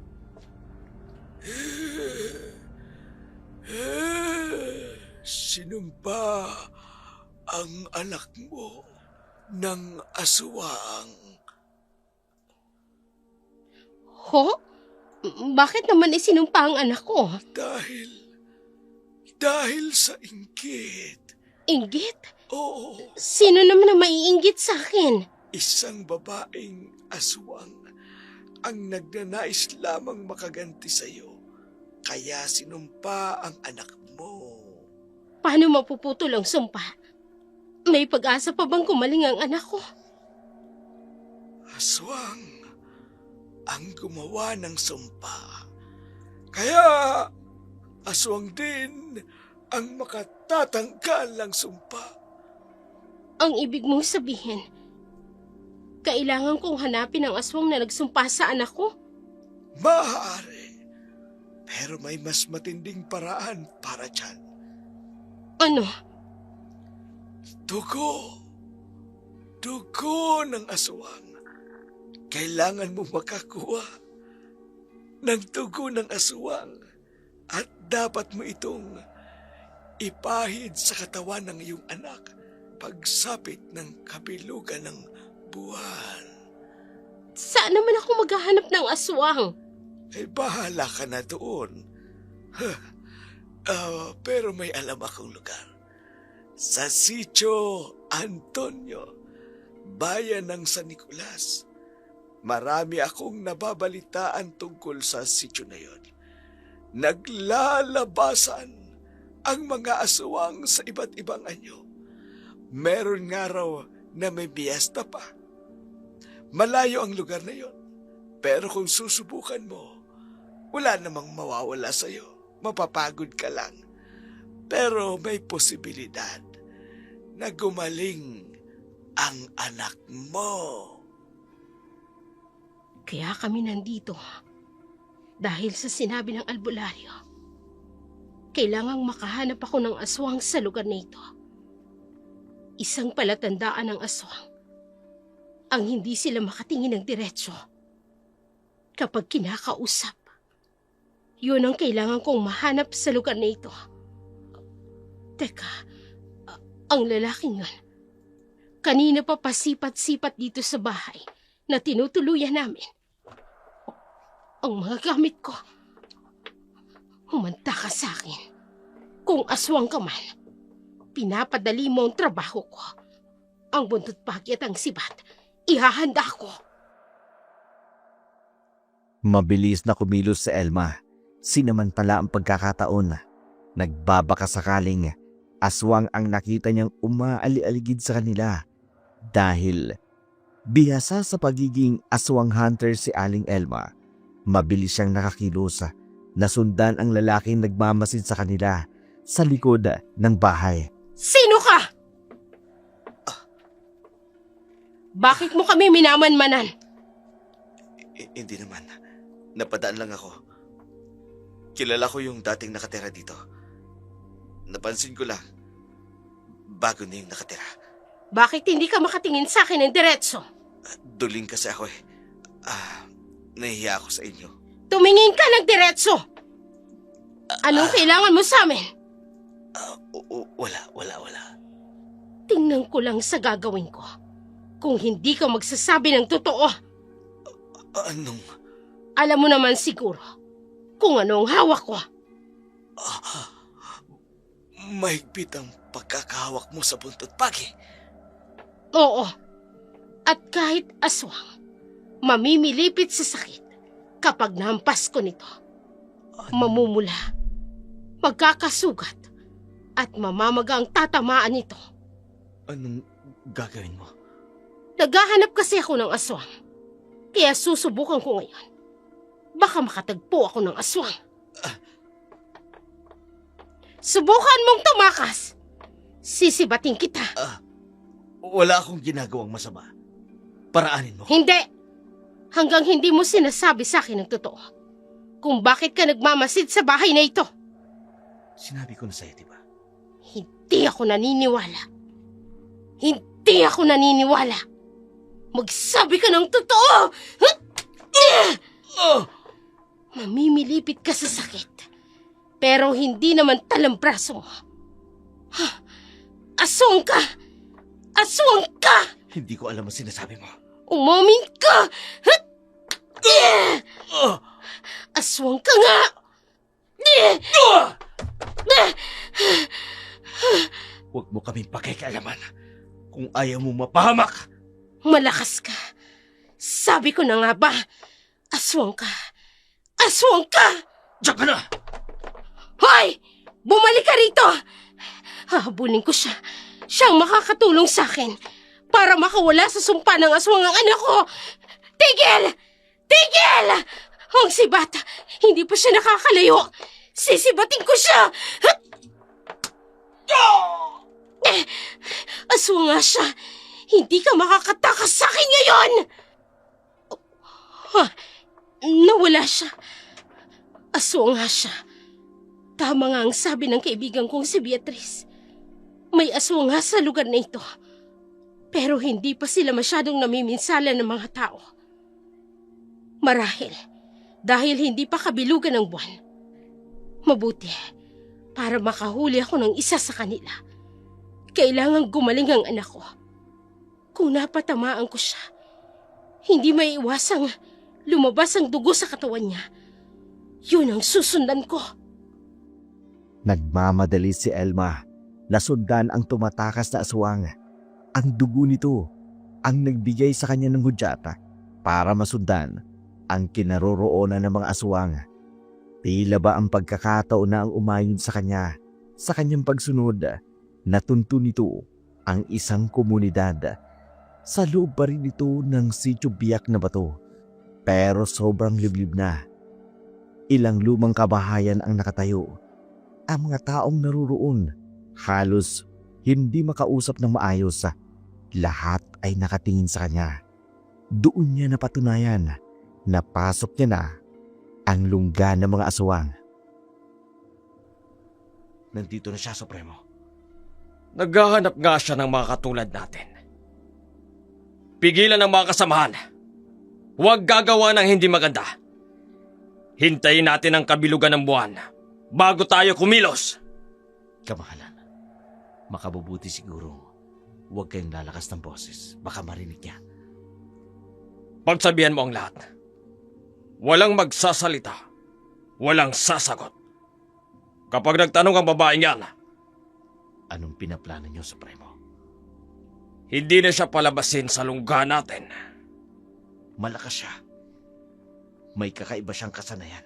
Sinumpa ang anak mo ng aswang. Ho? Bakit naman isinumpa ang anak ko? Dahil sa inggit. Inggit? Oo, Sino naman ang maiinggit sa akin? isang babaeng aswang ang nagnanais lamang makaganti sa'yo. Kaya sinumpa ang anak mo. Paano mapuputol ang sumpa? May pag-asa pa bang kumaling ang anak ko? Aswang ang gumawa ng sumpa. Kaya aswang din ang makatatanggal ng sumpa. Ang ibig mong sabihin, kailangan kong hanapin ang aswang na nagsumpa sa anak ko? Maaari. Pero may mas matinding paraan para dyan. Ano? Dugo. dugo ng aswang. Kailangan mo makakuha ng dugo ng aswang at dapat mo itong ipahid sa katawan ng iyong anak pagsapit ng kabilugan ng buwan. Saan naman ako maghahanap ng aswang? Ay bahala ka na doon. Pero may alam akong lugar. Sa Sitio Antonio, bayan ng San Nicolas. Marami akong nababalitaan tungkol sa sitio na yon. Naglalabasan ang mga aswang sa iba't ibang anyo. Meron nga raw na may biyesta pa. Malayo ang lugar na yon. Pero kung susubukan mo, wala namang mawawala sa'yo. Mapapagod ka lang. Pero may posibilidad na gumaling ang anak mo. Kaya kami nandito dahil sa sinabi ng albularyo. Kailangang makahanap ako ng aswang sa lugar na ito. Isang palatandaan ng aswang ang hindi sila makatingin ng diretsyo kapag kinakausap. Yun ang kailangan kong mahanap sa lugar na ito. Teka, ang lalaking yun, kanina pa pasipat-sipat dito sa bahay na tinutuluyan namin. Ang mga gamit ko. Humanta ka sa akin. Kung aswang ka man, pinapadali mo ang trabaho ko. Ang buntot pagi at ang sibat, ihahanda ko. Mabilis na kumilos si Elma. Sinamantala ang pagkakataon. Nagbabaka sakaling aswang ang nakita niyang umaali-aligid sa kanila. Dahil bihasa sa pagiging aswang hunter si Aling Elma, mabilis siyang nakakilos. Nasundan ang lalaking nagmamasid sa kanila sa likod ng bahay. Sino ka? Bakit mo kami minamanmanan? Hindi naman. Napadaan lang ako. Kilala ko yung dating nakatira dito. Napansin ko lang, bago na yung nakatira. Bakit hindi ka makatingin sa akin ng diretso? Duling kasi ako eh. Nahihiya ako sa inyo. Tumingin ka ng diretso! Anong kailangan mo sa amin? Wala. Tingnan ko lang sa gagawin ko. Kung hindi ka magsasabi ng totoo, Anong? alam mo naman siguro kung ano ang hawak ko. Mahigpit ang pagkakahawak mo sa buntot pagi. Oo. At kahit aswang, mamimilipit sa sakit kapag nahampas ko nito. Mamumula, magkakasugat, at mamamaga ang tatamaan nito. Anong gagawin mo? Naghahanap kasi ako ng aswang. Kaya susubukan ko ngayon. Baka makatagpo ako ng aswang. Subukan mong tumakas. Sisibating kita. Wala akong ginagawang masama. Paraanin mo. Hindi. Hanggang hindi mo sinasabi sa akin ng totoo. Kung bakit ka nagmamasid sa bahay na ito. Sinabi ko na sa'yo, diba? Hindi ako naniniwala. Hindi ako naniniwala. Magsabi ka ng totoo! Mamimilipit ka sa sakit. Pero hindi naman talambraso mo. Aswang ka! Aswang ka! Hindi ko alam ang sinasabi mo. Umamin ka! Aswang ka nga! Huwag mo kaming pakikialaman. Kung ayaw mo mapahamak. Malakas ka. Sabi ko na nga ba, aswang ka. Aswang ka! Diyan ka na! Hoy! Bumalik ka rito! Hahabulin ko siya. Siyang makakatulong sa akin para makawala sa sumpa ng aswang ang anak ko. Tigil! Tigil! Ang sibat, hindi pa siya nakakalayo. Sisibating ko siya! Aswang nga siya. Hindi ka makakatakas sa akin ngayon! Nawala siya. Aswang nga siya. Tama nga ang sabi ng kaibigan kong si Beatrice. May aswang nga sa lugar na ito. Pero hindi pa sila masyadong namiminsala ng mga tao. Marahil, dahil hindi pa kabilugan ng buwan. Mabuti, para makahuli ako ng isa sa kanila. Kailangang gumaling ang anak ko. Kung napatamaan ko siya, hindi maiiwasang lumabas ang dugo sa katawan niya. Yun ang susundan ko. Nagmamadali si Elma. Nasundan ang tumatakas na aswang. Ang dugo nito ang nagbigay sa kanya ng hudyata para masundan ang kinaroroonan ng mga aswang. Tila ba ang pagkakataon na ang umayon sa kanya sa kanyang pagsunod, natunto nito ang isang komunidad. Sa loob pa rin ito ng sityo biyak na bato, pero sobrang liblib na. Ilang lumang kabahayan ang nakatayo. Ang mga taong naruroon halos hindi makausap ng maayos. Lahat ay nakatingin sa kanya. Doon niya napatunayan na pasok niya na ang lungga ng mga aswang. Nandito na siya, Supremo. Naghahanap nga siya ng mga katulad natin. Pigilan ang mga kasamahan. Huwag gagawa ng hindi maganda. Hintayin natin ang kabilugan ng buwan bago tayo kumilos. Kamahalan, makabubuti siguro. Huwag kayong lalakas ng boses. Baka marinig niya. Pagsabihan mo ang lahat. Walang magsasalita. Walang sasagot. Kapag nagtanong ang babaeng yan, Anong pinaplano niyo, Supremo? hindi na siya palabasin sa lungga natin. Malakas siya. May kakaiba siyang kasanayan.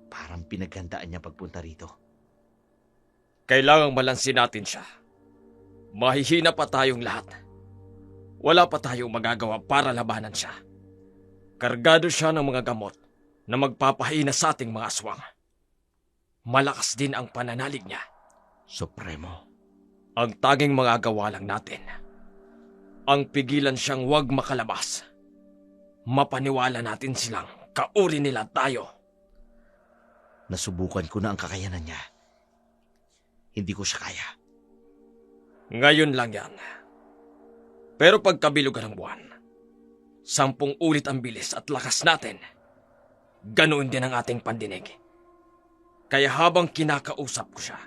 Parang pinaghandaan niya pagpunta rito. Kailangang balansin natin siya. Mahihina pa tayong lahat. Wala pa tayong magagawa para labanan siya. Kargado siya ng mga gamot na magpapahina sa ating mga aswang. Malakas din ang pananalig niya. Supremo, Ang tanging magagawa lang natin, ang pigilan siyang huwag makalabas. Mapaniwala natin silang kauri nila tayo. nasubukan ko na ang kakayanan niya. Hindi ko siya kaya. Ngayon lang yan. Pero pagkabilugan ng buwan, 10 ulit ang bilis at lakas natin. Ganoon din ang ating pandinig. Kaya habang kinakausap ko siya,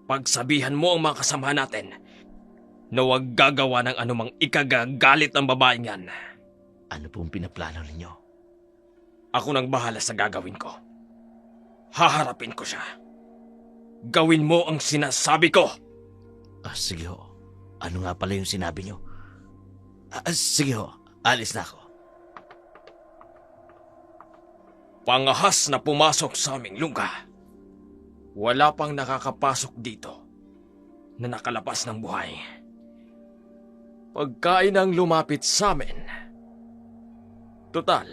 pagsabihan mo ang mga kasama natin na huwag gagawa ng anumang ikagagalit ng babaeng yan. Ano pong pinaplano ninyo? Ako nang bahala sa gagawin ko. Haharapin ko siya. Gawin mo ang sinasabi ko. Sige ho. Ano nga pala yung sinabi niyo? Sige ho. Alis na ako. Pangahas na pumasok sa aming lungga. Wala pang nakakapasok dito na nakalabas ng buhay. Pagkain ang lumapit sa amin. Total,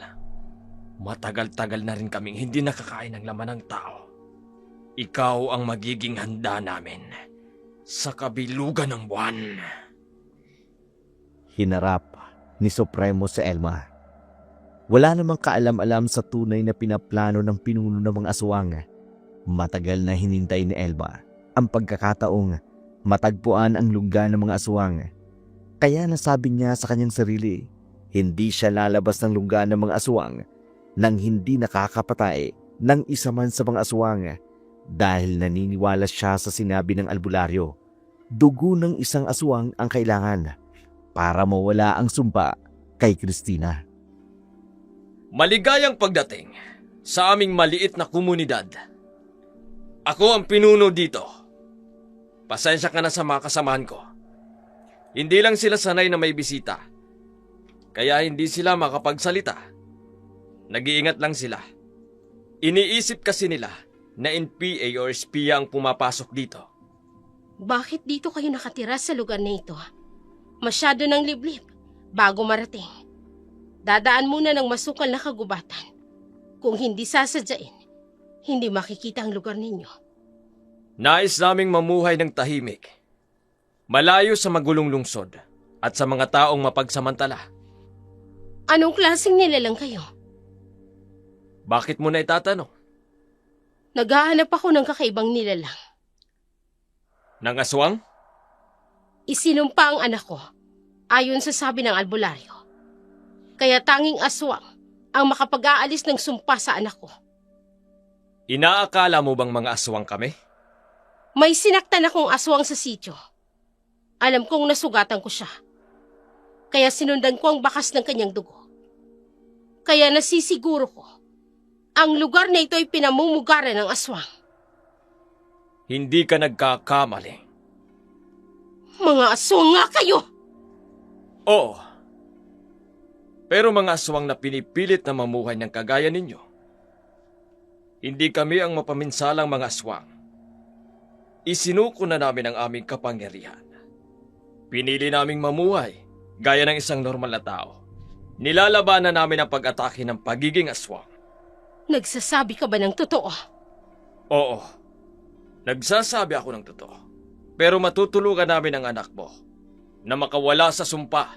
matagal-tagal na rin kaming hindi nakakain ng laman ng tao. Ikaw ang magiging handa namin sa kabilugan ng buwan. Hinarap ni Supremo si Elma. Wala namang kaalam-alam sa tunay na pinaplano ng pinuno ng mga aswang. Matagal na hinintay ni Elma ang pagkakataong matagpuan ang lungga ng mga aswang. Kaya nasabi niya sa kanyang sarili, hindi siya lalabas ng lungga ng mga aswang nang hindi nakakapatay ng isa man sa mga aswang dahil naniniwala siya sa sinabi ng albularyo. Dugo ng isang aswang ang kailangan para mawala ang sumpa kay Christina. Maligayang pagdating sa aming maliit na komunidad. Ako ang pinuno dito. Pasensya ka na sa mga kasamahan ko. Hindi lang sila sanay na may bisita. Kaya hindi sila makapagsalita. Nag-iingat lang sila. Iniisip kasi nila na NPA o espiya ang pumapasok dito. Bakit dito kayo nakatira sa lugar na ito? Masyado ng liblib bago marating. Dadaan muna ng masukal na kagubatan. Kung hindi sasadyain, hindi makikita ang lugar ninyo. Nais naming mamuhay ng tahimik. Malayo sa magulong lungsod at sa mga taong mapagsamantala. Anong klaseng nilalang kayo? Bakit mo na itatanong? Naghahanap ako ng kakaibang nilalang. Nang aswang? Isinumpa ang anak ko, ayon sa sabi ng albularyo. Kaya tanging aswang ang makapag-aalis ng sumpa sa anak ko. Inaakala mo bang mga aswang kami? May sinaktan akong aswang sa sityo. Alam kong nasugatan ko siya. Kaya sinundan ko ang bakas ng kanyang dugo. Kaya nasisiguro ko, ang lugar na ito ay pinamumugaran ng aswang. Hindi ka nagkakamali. Mga aswang nga kayo! Oo. Pero mga aswang na pinipilit na mamuhay ng kagaya ninyo. Hindi kami ang mapaminsalang mga aswang. Isinuko na namin ang aming kapangyarihan. Pinili naming mamuhay gaya ng isang normal na tao. Nilalabanan namin ang pag-atake ng pagiging aswang. Nagsasabi ka ba ng totoo? Oo. Nagsasabi ako ng totoo. Pero matutulungan namin ang anak mo na makawala sa sumpa.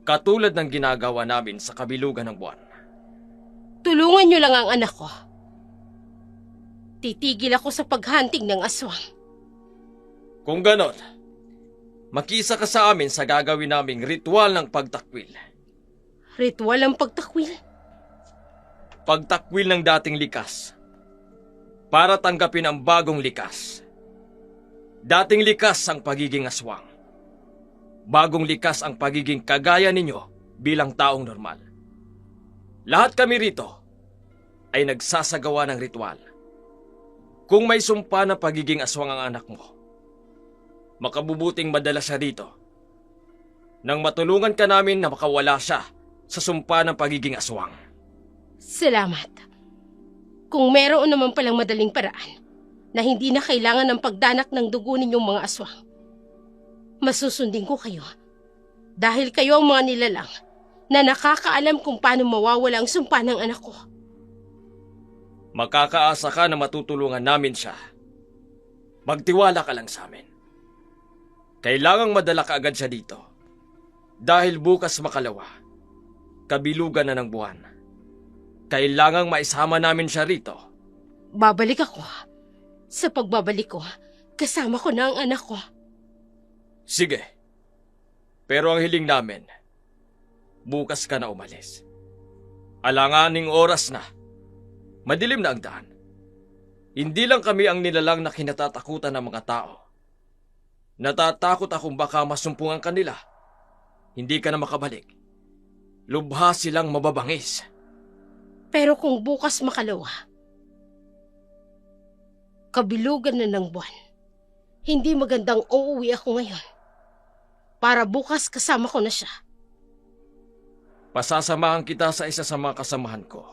Katulad ng ginagawa namin sa kabilugan ng buwan. Tulungan niyo lang ang anak ko. Titigil ako sa paghunting ng aswang. Kung ganon, makisa ka sa amin sa gagawin naming ritual ng pagtakwil. Ritual ang pagtakwil. Pagtakwil ng dating likas. Para tanggapin ang bagong likas. Dating likas ang pagiging aswang. Bagong likas ang pagiging kagaya ninyo bilang taong normal. Lahat kami rito ay nagsasagawa ng ritual. Kung may sumpa na pagiging aswang ang anak mo, makabubuting madala siya rito. Nang matulungan ka namin na makawala siya sa sumpa ng pagiging aswang. Salamat. Kung meron naman palang madaling paraan na hindi na kailangan ng pagdanak ng dugo ninyong mga aswang, masusundin ko kayo dahil kayo ang mga nilalang na nakakaalam kung paano mawawala ang sumpa ng anak ko. Makakaasa ka na matutulungan namin siya. Magtiwala ka lang sa amin. Kailangang madala ka agad siya dito. Dahil bukas makalawa, kabilugan na ng buwan. Kailangang maisama namin siya rito. Babalik ako. Sa pagbabalik ko, kasama ko na ang anak ko. Sige. Pero ang hiling namin, bukas ka na umalis. Alanganing oras na. Madilim na ang daan. Hindi lang kami ang nilalang na kinatatakutan ng mga tao. Natatakot akong baka masumpungan kanila. Hindi ka na makabalik. Lubha silang mababangis. Pero kung bukas makalawa, kabilugan na ng buwan, hindi magandang uuwi ako ngayon. Para bukas kasama ko na siya. Pasasamahan kita sa isa sa mga kasamahan ko.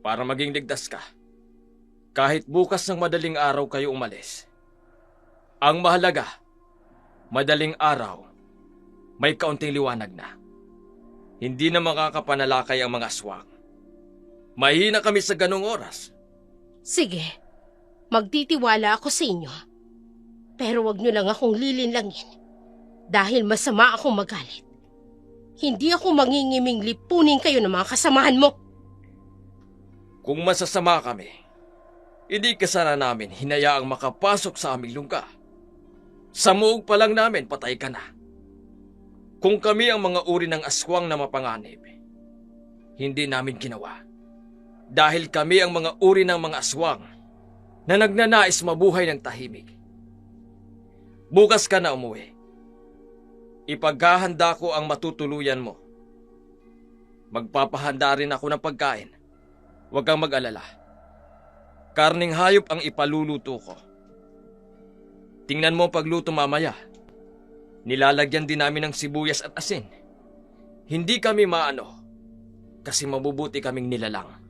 Para maging ligtas ka. Kahit bukas ng madaling araw kayo umalis. Ang mahalaga, madaling araw, may kaunting liwanag na. Hindi na makakapanalakay ang mga aswang. Mahina kami sa ganong oras. Sige, magtitiwala ako sa inyo. Pero wag niyo lang akong lilinlangin. Dahil masama akong magalit. Hindi ako mangingiming lipunin kayo ng mga kasamahan mo. Kung masasama kami, hindi ka sana namin hinayaang makapasok sa aming lungga. Sa muog pa lang namin, patay ka na. Kung kami ang mga uri ng aswang na mapanganib, hindi namin ginawa. Dahil kami ang mga uri ng mga aswang na nagnanais mabuhay ng tahimik. Bukas ka na umuwi. Ipaghahanda ko ang matutuluyan mo. Magpapahanda rin ako ng pagkain. Huwag kang mag-alala. Karning hayop ang ipaluluto ko. Tingnan mo pagluto mamaya. Nilalagyan din namin ng sibuyas at asin. Hindi kami maano kasi mabubuti kaming nilalang.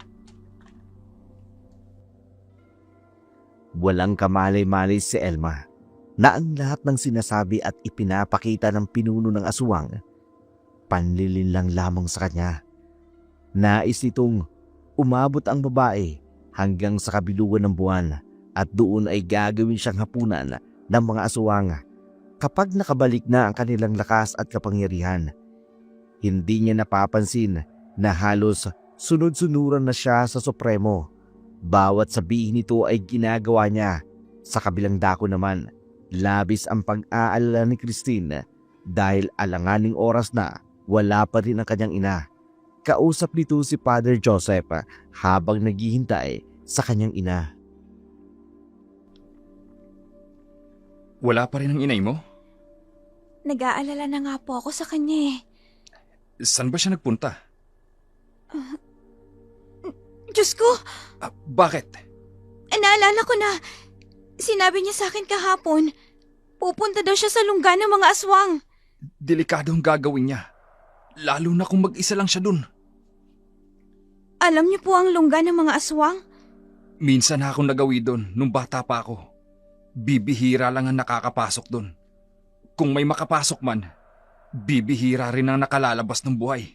Walang kamalay-malay si Elma na ang lahat ng sinasabi at ipinapakita ng pinuno ng aswang, panlilinlang lamang sa kanya. Nais nitong umabot ang babae hanggang sa kabilugan ng buwan at doon ay gagawin siyang hapunan ng mga aswang kapag nakabalik na ang kanilang lakas at kapangyarihan. Hindi niya napapansin na halos sunod-sunuran na siya sa Supremo. Bawat sabihin nito ay ginagawa niya. Sa kabilang dako naman, Labis ang pag-aalala ni Christine dahil alanganing oras na wala pa rin ang kanyang ina. Kausap nito si Father Joseph habang naghihintay sa kanyang ina. Wala pa rin ang inay mo? Nag-aalala na nga po ako sa kanya eh. Saan ba siya nagpunta? Diyos ko, Bakit? naalala ko na. Sinabi niya sa akin kahapon, pupunta daw siya sa lungga ng mga aswang. Delikado ang gagawin niya. Lalo na kung mag-isa lang siya dun. Alam niyo po ang lungga ng mga aswang? Minsan na akong nagawi dun nung bata pa ako. Bibihira lang ang nakakapasok dun. Kung may makapasok man, bibihira rin ang nakalalabas ng buhay.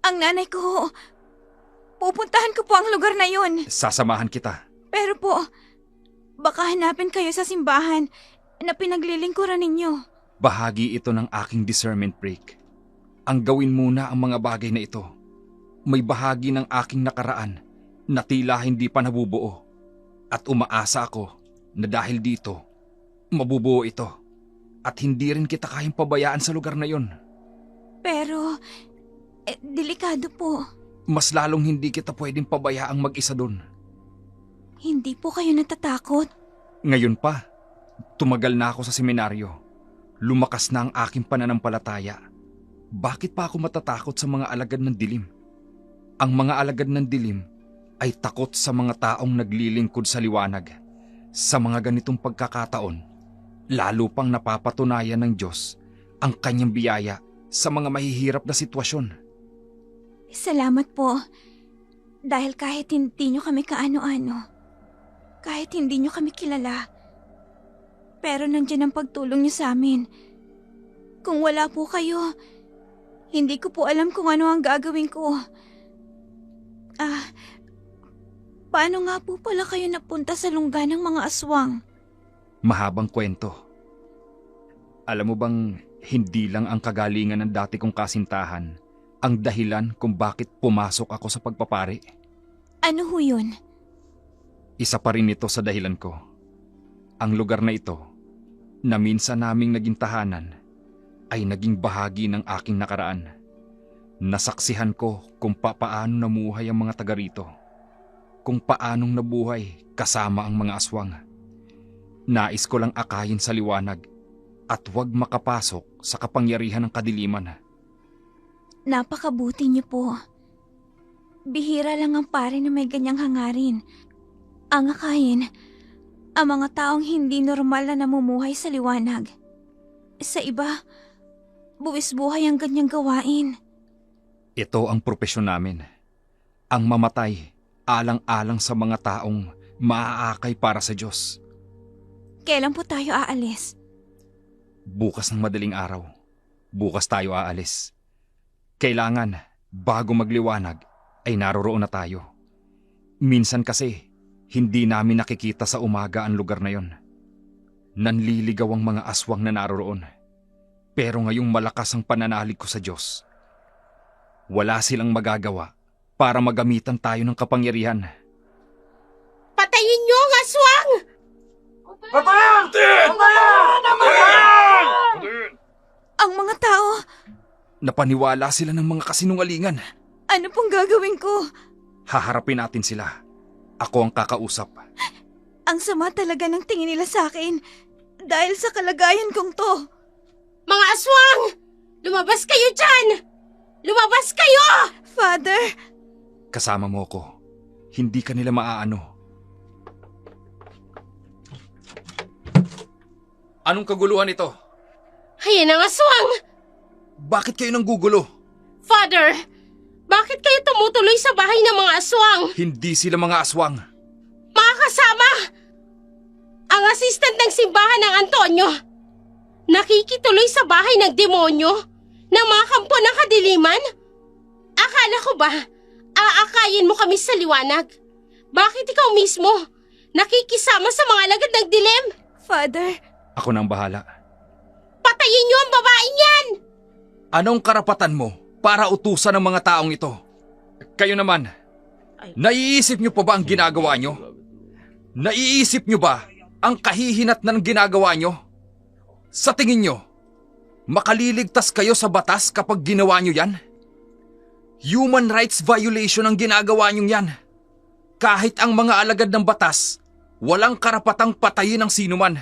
Ang nanay ko, pupuntahan ko po ang lugar na yun. Sasamahan kita. Pero po, baka hanapin kayo sa simbahan na pinaglilingkuran ninyo. Bahagi ito ng aking discernment break. Ang gawin muna ang mga bagay na ito. May bahagi ng aking nakaraan na tila hindi pa nabubuo. At umaasa ako na dahil dito, mabubuo ito. At hindi rin kita kayang pabayaan sa lugar na yon. Pero, delikado po. Mas lalong hindi kita pwedeng pabayaang mag-isa doon. Hindi po kayo natatakot. Ngayon pa, tumagal na ako sa seminaryo. Lumakas na ang aking pananampalataya. Bakit pa ako matatakot sa mga alagad ng dilim? Ang mga alagad ng dilim ay takot sa mga taong naglilingkod sa liwanag. Sa mga ganitong pagkakataon, lalo pang napapatunayan ng Diyos ang kanyang biyaya sa mga mahihirap na sitwasyon. Salamat po. Dahil kahit hindi nyo kami kaano-ano, kahit hindi nyo kami kilala, pero nandiyan ang pagtulong nyo sa amin. Kung wala po kayo, hindi ko po alam kung ano ang gagawin ko. Paano nga po pala kayo napunta sa lungga ng mga aswang? Mahabang kwento. Alam mo bang hindi lang ang kagalingan ng dati kong kasintahan ang dahilan kung bakit pumasok ako sa pagpapari? Ano ho yun? Isa pa rin ito sa dahilan ko. Ang lugar na ito, na minsan naming naging tahanan, ay naging bahagi ng aking nakaraan. Nasaksihan ko kung paano namuhay ang mga taga rito. Kung paanong nabuhay kasama ang mga aswang. Nais ko lang akayin sa liwanag at huwag makapasok sa kapangyarihan ng kadiliman. Napakabuti niyo po. Bihira lang ang pare na may ganyang hangarin. Ang akayin, ang mga taong hindi normal na namumuhay sa liwanag. Sa iba, buwis buhay ang ganyang gawain. Ito ang propesyon namin. Ang mamatay alang-alang sa mga taong maaakay para sa Diyos. Kailan po tayo aalis? Bukas ng madaling araw. Bukas tayo aalis. Kailangan, bago magliwanag, ay naroroon na tayo. Minsan kasi, hindi namin nakikita sa umaga ang lugar na yon. Nanliligaw ang mga aswang na naroroon. Pero ngayong malakas ang pananalig ko sa Diyos, wala silang magagawa para magamitan tayo ng kapangyarihan. Patayin niyo ang aswang! Ang mga tao, Napaniwala sila ng mga kasinungalingan. ano pong gagawin ko? Haharapin natin sila. Ako ang kakausap. Ang sama talaga ng tingin nila sa akin dahil sa kalagayan kong to. Mga aswang! Lumabas kayo dyan! Lumabas kayo! Father, Kasama mo ko. Hindi ka nila maaano. Anong kaguluhan ito? Ayan ang aswang! Bakit kayo nang gugulo? Father, bakit kayo tumutuloy sa bahay ng mga aswang? Hindi sila mga aswang. Mga kasama! Ang assistant ng simbahan ng Antonio, nakikituloy sa bahay ng demonyo ng mga kampo ng kadiliman? Akala ko ba, aakayin mo kami sa liwanag? Bakit ikaw mismo nakikisama sa mga alagad ng dilim? Father, Ako nang bahala. Patayin niyo ang babaeng yan! Anong karapatan mo para utusan ng mga taong ito? Kayo naman, naiisip niyo pa ba ang ginagawa niyo? Naiisip niyo ba ang kahihinat ng ginagawa nyo? Sa tingin nyo, makaliligtas kayo sa batas kapag ginawa nyo yan? Human rights violation ang ginagawa nyo yan. Kahit ang mga alagad ng batas, walang karapatang patayin ng sinuman.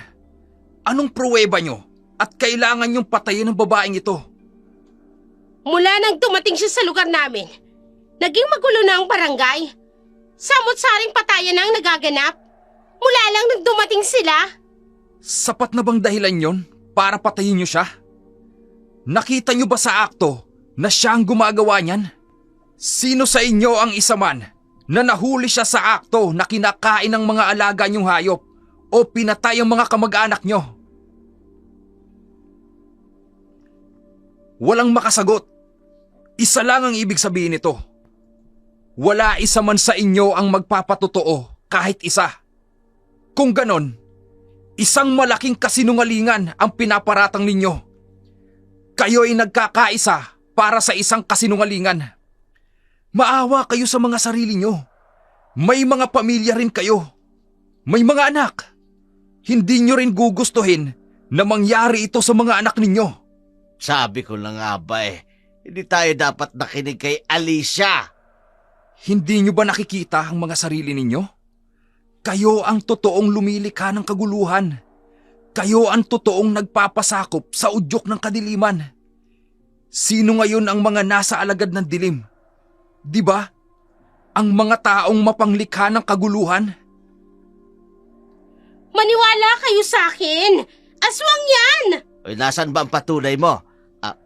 Anong pruweba nyo at kailangan nyong patayin ang babaeng ito? Mula nang dumating siya sa lugar namin, naging magulo na ang barangay. Samot-saring patayan ang nagaganap. Mula lang nang dumating sila. Sapat na bang dahilan yon para patayin nyo siya? Nakita nyo ba sa akto na siya ang gumagawa niyan? Sino sa inyo ang isa man na nahuli siya sa akto na kinakain ng mga alaga niyong hayop o pinatay ang mga kamag-anak nyo? Walang makasagot. Isa lang ang ibig sabihin nito. Wala isa man sa inyo ang magpapatotoo kahit isa. Kung ganon, isang malaking kasinungalingan ang pinaparatang ninyo. Kayo'y nagkakaisa para sa isang kasinungalingan. Maawa kayo sa mga sarili nyo. May mga pamilya rin kayo. May mga anak. Hindi nyo rin gugustuhin na mangyari ito sa mga anak ninyo. Sabi ko lang nga ba hindi tayo dapat nakinig kay Alicia. Hindi nyo ba nakikita ang mga sarili ninyo? Kayo ang totoong lumilikha ng kaguluhan. Kayo ang totoong nagpapasakop sa udyok ng kadiliman. Sino ngayon ang mga nasa alagad ng dilim? Di ba? Ang mga taong mapanglikha ng kaguluhan? Maniwala kayo sa akin! Aswang yan! Oy, nasan ba ang patunay mo?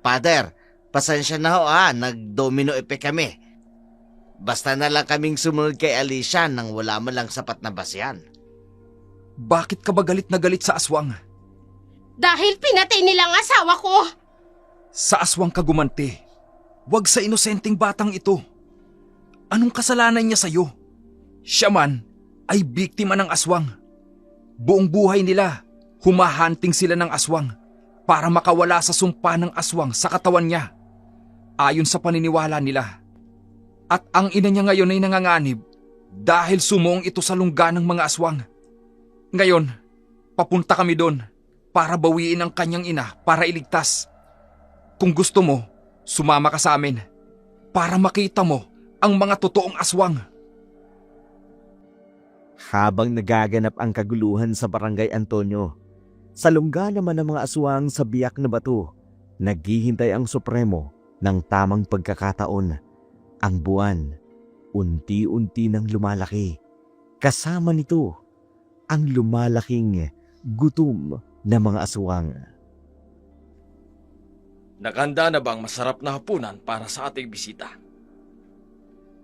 Father, pasensya na ho nag-domino effect kami. Basta na lang kaming sumunod kay Alicia nang wala man lang sapat na basihan. Bakit ka ba galit na galit sa aswang? Dahil pinatay nilang asawa ko! Sa aswang ka gumanti. Huwag sa inosenteng batang ito. Anong kasalanan niya sa'yo? Siya man ay biktima ng aswang. Buong buhay nila, humahunting sila ng aswang para makawala sa sumpa ng aswang sa katawan niya. Ayon sa paniniwala nila. At ang ina niya ngayon ay nanganganib dahil sumuong ito sa lungga ng mga aswang. Ngayon, papunta kami doon para bawiin ang kanyang ina para iligtas. Kung gusto mo, sumama ka sa amin para makita mo ang mga totoong aswang. Habang nagaganap ang kaguluhan sa Barangay Antonio, sa lungga naman ng mga aswang sa biyak na bato, naghihintay ang Supremo ng tamang pagkakataon. Ang buwan, unti-unti nang lumalaki. Kasama nito, ang lumalaking gutom na mga aswang. Nakahanda na ba ang masarap na hapunan para sa ating bisita?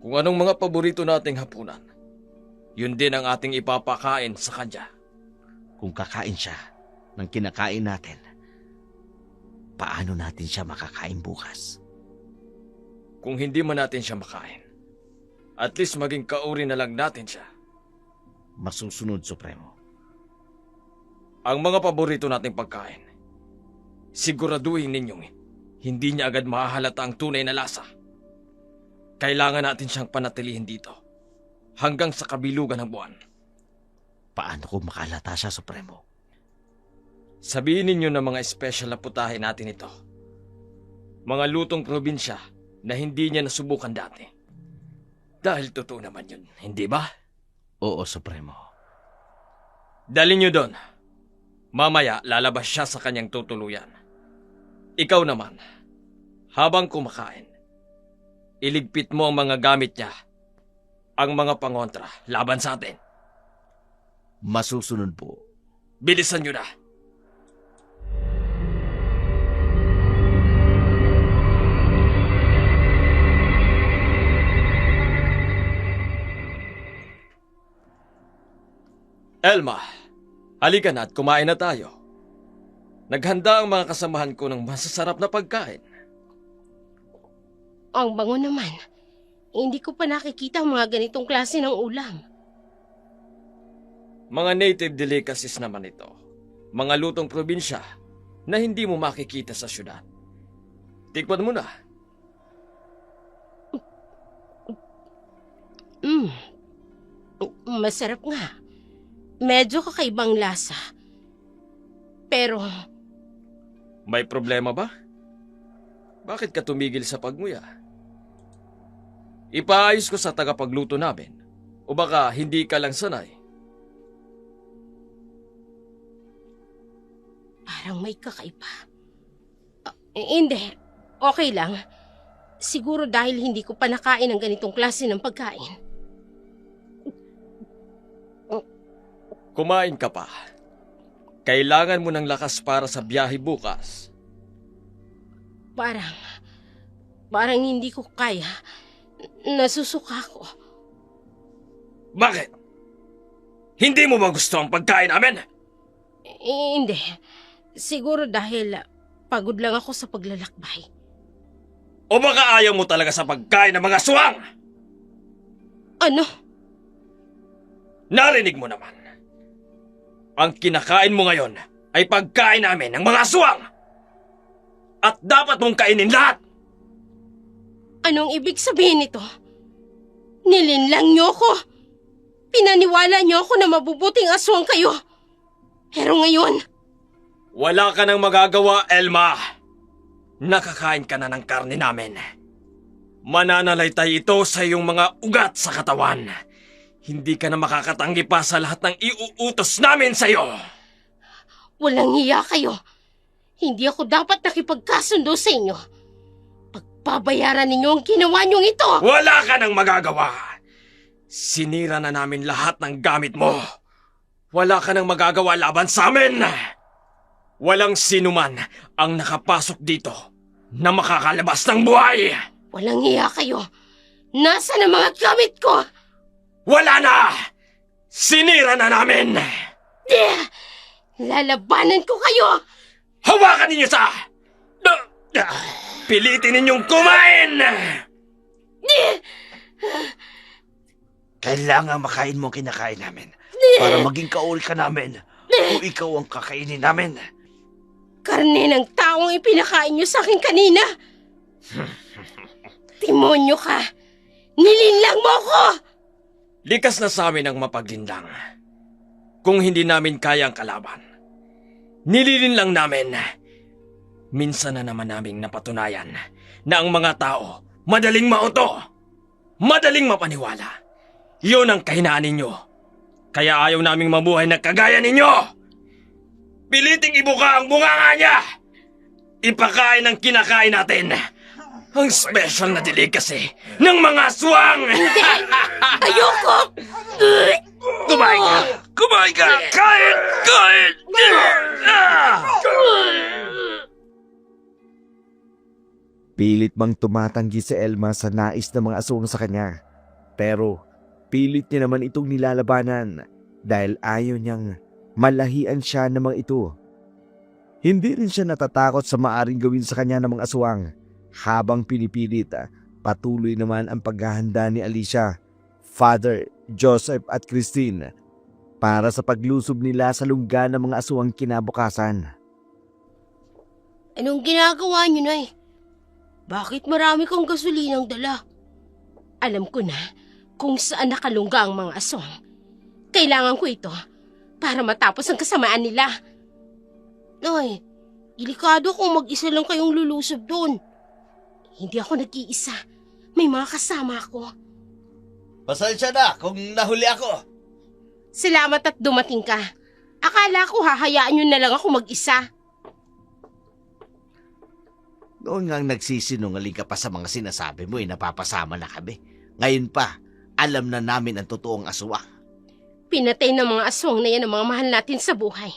Kung anong mga paborito nating hapunan, yun din ang ating ipapakain sa kanya. Kung kakain siya ng kinakain natin, paano natin siya makakain bukas? Kung hindi man natin siya makain, at least maging kauri na lang natin siya. Masusunod, Supremo. Ang mga paborito nating pagkain, siguraduhin ninyong hindi niya agad mahahalata ang tunay na lasa. Kailangan natin siyang panatilihin dito hanggang sa kabilugan ng buwan. Paano kung makalata siya, Supremo? Sabihin ninyo na mga espesyal na putahe natin ito. Mga lutong probinsya na hindi niya nasubukan dati. Dahil totoo naman yun, hindi ba? Oo, Supremo. Dalhin niyo doon. Mamaya lalabas siya sa kanyang tutuluyan. Ikaw naman, habang kumakain, iligpit mo ang mga gamit niya, ang mga pangontra laban sa atin. Masusunod po. Bilisan niyo na. Elma, halika na at kumain na tayo. Naghanda ang mga kasamahan ko ng masasarap na pagkain. Ang bango naman. Hindi ko pa nakikita ang mga ganitong klase ng ulam. Mga native delicacies naman ito. Mga lutong probinsya na hindi mo makikita sa syudad. Tikman mo na. Masarap nga. Medyo kakaibang lasa. Pero May problema ba? Bakit ka tumigil sa pagmuya? Ipaayos ko sa tagapagluto namin. O baka hindi ka lang sanay. parang may kakaiba. Hindi, okay lang. Siguro dahil hindi ko pa nakain ng ganitong klase ng pagkain. Kumain ka pa. Kailangan mo ng lakas para sa biyahe bukas. Parang hindi ko kaya. Nasusuka ko. Bakit? Hindi mo ba gusto ang pagkain namin? Hindi. Siguro dahil pagod lang ako sa paglalakbay. O baka ayaw mo talaga sa pagkain ng mga suwang? Ano? Narinig mo naman. Ang kinakain mo ngayon ay pagkain namin ng mga suwang. At dapat mong kainin lahat. Anong ibig sabihin nito? Nilinlang niyo ko. Pinaniwala niyo ako na mabubuting aswang kayo. Pero ngayon, Wala ka nang magagawa, Elma. Nakakain ka na ng karne namin. Mananalaytay ito sa iyong mga ugat sa katawan. Hindi ka na makakatanggi pa sa lahat ng iuutos namin sa iyo. walang hiya kayo. Hindi ako dapat nakipagkasundo sa inyo. Pagbabayaran ninyo ang ginawa niyong ito. Wala ka nang magagawa. Sinira na namin lahat ng gamit mo. Wala ka nang magagawa laban sa amin. Walang sinuman ang nakapasok dito na makakalabas ng buhay. Walang hiya kayo. Nasaan ang mga gamit ko? Wala na! Sinira na namin! Lalabanan ko kayo! Hawakan ninyo sa... Pilitin ninyong kumain! Kailangan makain mo ang kinakain namin para maging kaul ka namin o ikaw ang kakainin namin. Karne ng taong ipinakain niyo sa akin kanina. Timonyo ka! Nilinlang mo ko! Likas na sa amin ang mapaglinlang. Kung hindi namin kaya ang kalaban, nililin lang namin. Minsan na naman naming napatunayan na ang mga tao madaling mauto, madaling mapaniwala. Yun ang kahinaan ninyo. Kaya ayaw naming mabuhay na kagaya ninyo. Piliting ibuka ang bunganga niya. Ipakain ang kinakain natin. Ang special na delicacy ng mga aswang! Ayoko! Kumain ka! Kumain ka! Kain! Kain! Pilit mang tumatanggi si Elma sa nais ng mga aswang sa kanya. Pero pilit niya naman itong nilalabanan dahil ayaw niyang malahian siya ng mga ito. Hindi rin siya natatakot sa maaring gawin sa kanya ng mga aswang. Habang pinipilit, patuloy naman ang paghahanda ni Alicia, Father, Joseph at Christine para sa paglusob nila sa lungga ng mga aswang kinabukasan. Anong ginagawa niyo, Nay? Bakit marami kang gasolinang dala? Alam ko na kung saan nakalungga ang mga aswang. Kailangan ko ito para matapos ang kasamaan nila. Nay, delikado kung mag-isa lang kayong lulusob doon. Hindi ako nag-iisa. May mga kasama ako. Pasensya na kung nahuli ako. Salamat at dumating ka. Akala ko hahayaan nyo na lang ako mag-isa. Noon ngang nagsisinungaling ka pa sa mga sinasabi mo napapasama na kami. Ngayon pa, alam na namin ang totoong aswang. Pinatay ng mga aswang na yan ang mga mahal natin sa buhay.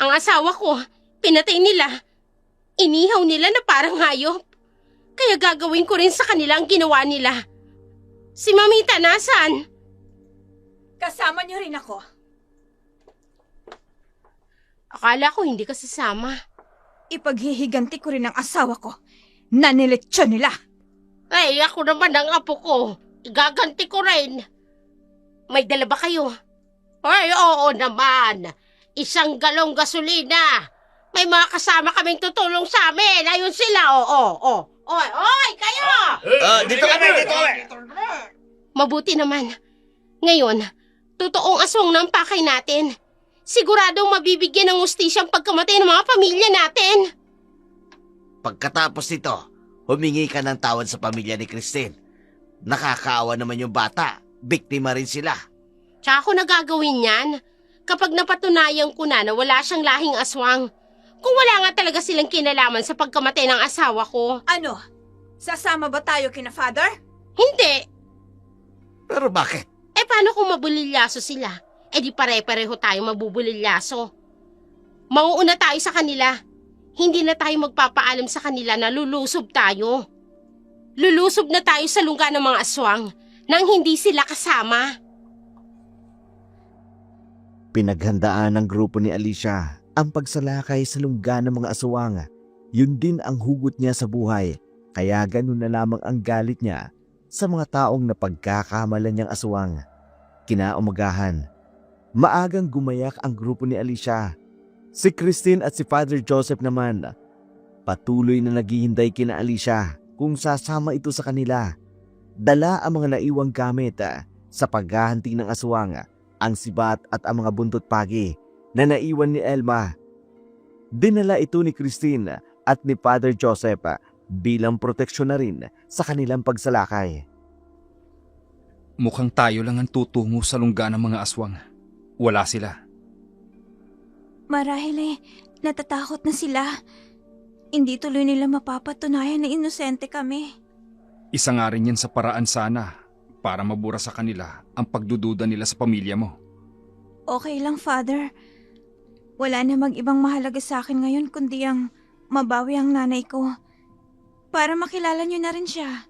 Ang asawa ko, pinatay nila. Inihaw nila na parang hayop. Kaya gagawin ko rin sa kanila ang ginawa nila. Si Mamita, nasaan? Kasama niyo rin ako. Akala ko hindi ka sasama. Ipaghihiganti ko rin ang asawa ko. Nanilitsyon nila. Ay, ako naman ang apo ko. Igaganti ko rin. May dala ba kayo? Ay, oo naman. 1 galong gasolina. May mga kasama kaming tutulong sa amin. Ayun sila, oo. Oy, kayo! Dito kami! Mabuti naman. Ngayon, Totoong aswang na ang pakay natin. Siguradong mabibigyan ng ustisya ang pagkamatay ng mga pamilya natin. Pagkatapos nito, humingi ka ng tawad sa pamilya ni Christine. Nakakaawa naman yung bata. Biktima rin sila. Tsaka ako nagagawin yan kapag napatunayan ko na wala siyang lahing aswang. Kung wala nga talaga silang kinalaman sa pagkamatay ng asawa ko. Ano? Sasama ba tayo kina Father? Hindi. Pero bakit? Paano kung mabulilyaso sila? Di pare-pareho tayo mabubulilyaso. Mauuna tayo sa kanila. Hindi na tayo magpapaalam sa kanila na lulusob tayo. Lulusob na tayo sa lungga ng mga aswang nang hindi sila kasama. Pinaghandaan ng grupo ni Alicia ang pagsalakay sa lungga ng mga aswang. Yun din ang hugot niya sa buhay, kaya ganun na lamang ang galit niya sa mga taong napagkakamalan niyang aswang. Kinaumagahan, maagang gumayak ang grupo ni Alicia. Si Christine at si Father Joseph naman, patuloy na naghihintay kina Alicia kung sasama ito sa kanila. Dala ang mga naiwang gamit sa paghahanting ng aswang, ang sibat at ang mga buntot pagi na naiwan ni Elma. Dinala ito ni Christine at ni Father Joseph bilang proteksyon na rin sa kanilang pagsalakay. Mukhang tayo lang ang tutungo sa lungga ng mga aswang. Wala sila. Marahil natatakot na sila. Hindi tuloy nila mapapatunayan na inosente kami. Isa nga rin yan sa paraan sana para mabura sa kanila ang pagdududa nila sa pamilya mo. Okay lang, Father. Wala namang ibang mahalaga sa akin ngayon kundi ang mabawi ang nanay ko. Para makilala niyo na rin siya.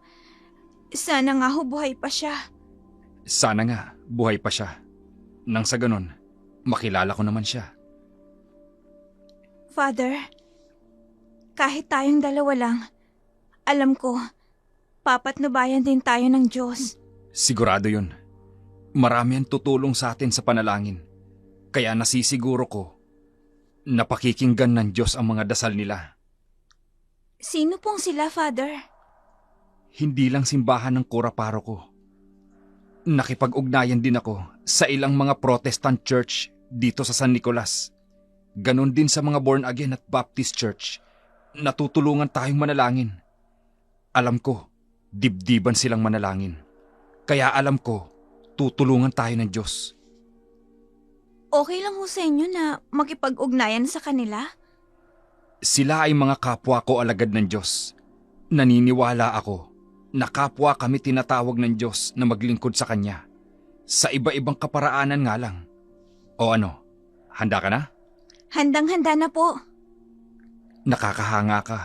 Sana nga buhay pa siya. Sana nga, buhay pa siya. Nang sa ganon, makilala ko naman siya. Father, kahit tayong dalawa lang, alam ko, papatnubayan din tayo ng Diyos. Sigurado yun. Marami ang tutulong sa atin sa panalangin. Kaya nasisiguro ko na pakikinggan ng Diyos ang mga dasal nila. Sino pong sila, Father? Hindi lang simbahan ng Kora-Paro ko. Nakipag-ugnayan din ako sa ilang mga Protestant church dito sa San Nicolas. Ganon din sa mga born again at Baptist church. Natutulungan tayong manalangin. Alam ko, dibdiban silang manalangin. Kaya alam ko, tutulungan tayo ng Diyos. Okay lang ho sa inyo na makipag-ugnayan sa kanila? Sila ay mga kapwa ko alagad ng Diyos. Naniniwala ako na kapwa kami tinatawag ng Diyos na maglingkod sa Kanya. Sa iba-ibang kaparaanan nga lang. O ano, handa ka na? Handang-handa na po. Nakakahanga ka.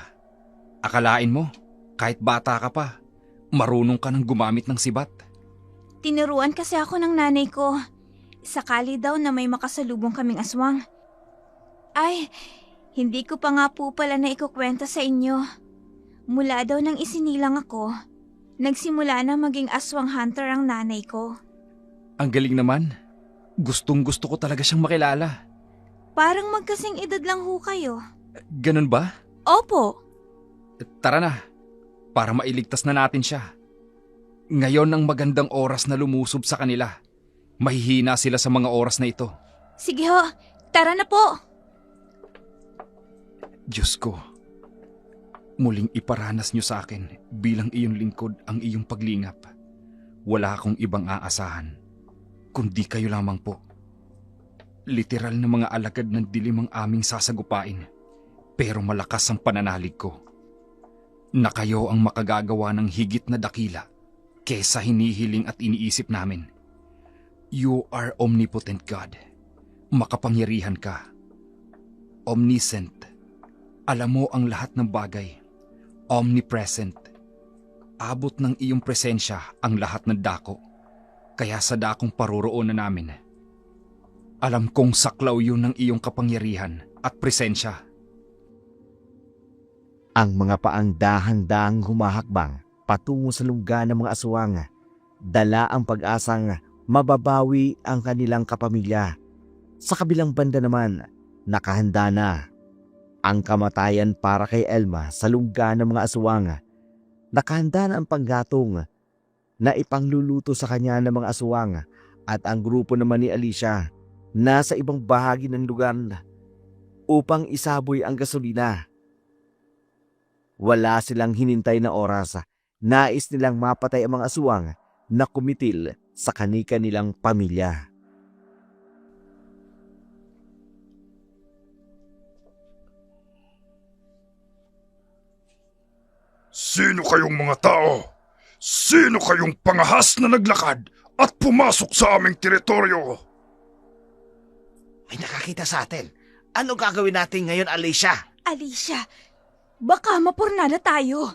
Akalain mo, kahit bata ka pa, marunong ka nang gumamit ng sibat. Tinuruan kasi ako ng nanay ko. Sakali daw na may makasalubong kaming aswang. Ay, hindi ko pa nga po pala na ikukwenta sa inyo. Mula daw nang isinilang ako, nagsimula na maging aswang hunter ang nanay ko. Ang galing naman. Gustong-gusto ko talaga siyang makilala. Parang magkasing edad lang ho kayo. Ganun ba? Opo. Tara na, para mailigtas na natin siya. Ngayon ang magandang oras na lumusob sa kanila. Mahihina sila sa mga oras na ito. Sige ho, tara na po. Diyos ko, muling iparanas niyo sa akin bilang iyong lingkod ang iyong paglingap. Wala akong ibang aasahan, kundi kayo lamang po. Literal na mga alagad ng dilim ang aming sasagupain, pero malakas ang pananalig ko. Na kayo ang makagagawa ng higit na dakila kesa hinihiling at iniisip namin. You are omnipotent God. Makapangyarihan ka. Omniscient. Alam mo ang lahat ng bagay. Omnipresent. Abot ng iyong presensya ang lahat ng dako. Kaya sa dakong paroroonan namin, alam kong saklaw yun ng iyong kapangyarihan at presensya. Ang mga paang dahang-dahang humahakbang patungo sa lungga ng mga aswang, dala ang pag-asang mababawi ang kanilang kapamilya. Sa kabilang banda naman, nakahanda na ang kamatayan para kay Elma sa lungga ng mga aswang. Nakahanda na ang panggatong na ipangluluto sa kanya ng mga aswang at ang grupo naman ni Alicia nasa ibang bahagi ng lugar upang isaboy ang gasolina. Wala silang hinintay na oras. Nais nilang mapatay ang mga aswang na kumitil sa kani-kanilang pamilya. Sino kayong mga tao? Sino kayong pangahas na naglakad at pumasok sa aming teritoryo? May nakakita sa atin. Ano gagawin natin ngayon, Alicia? Alicia, baka mapurnada tayo.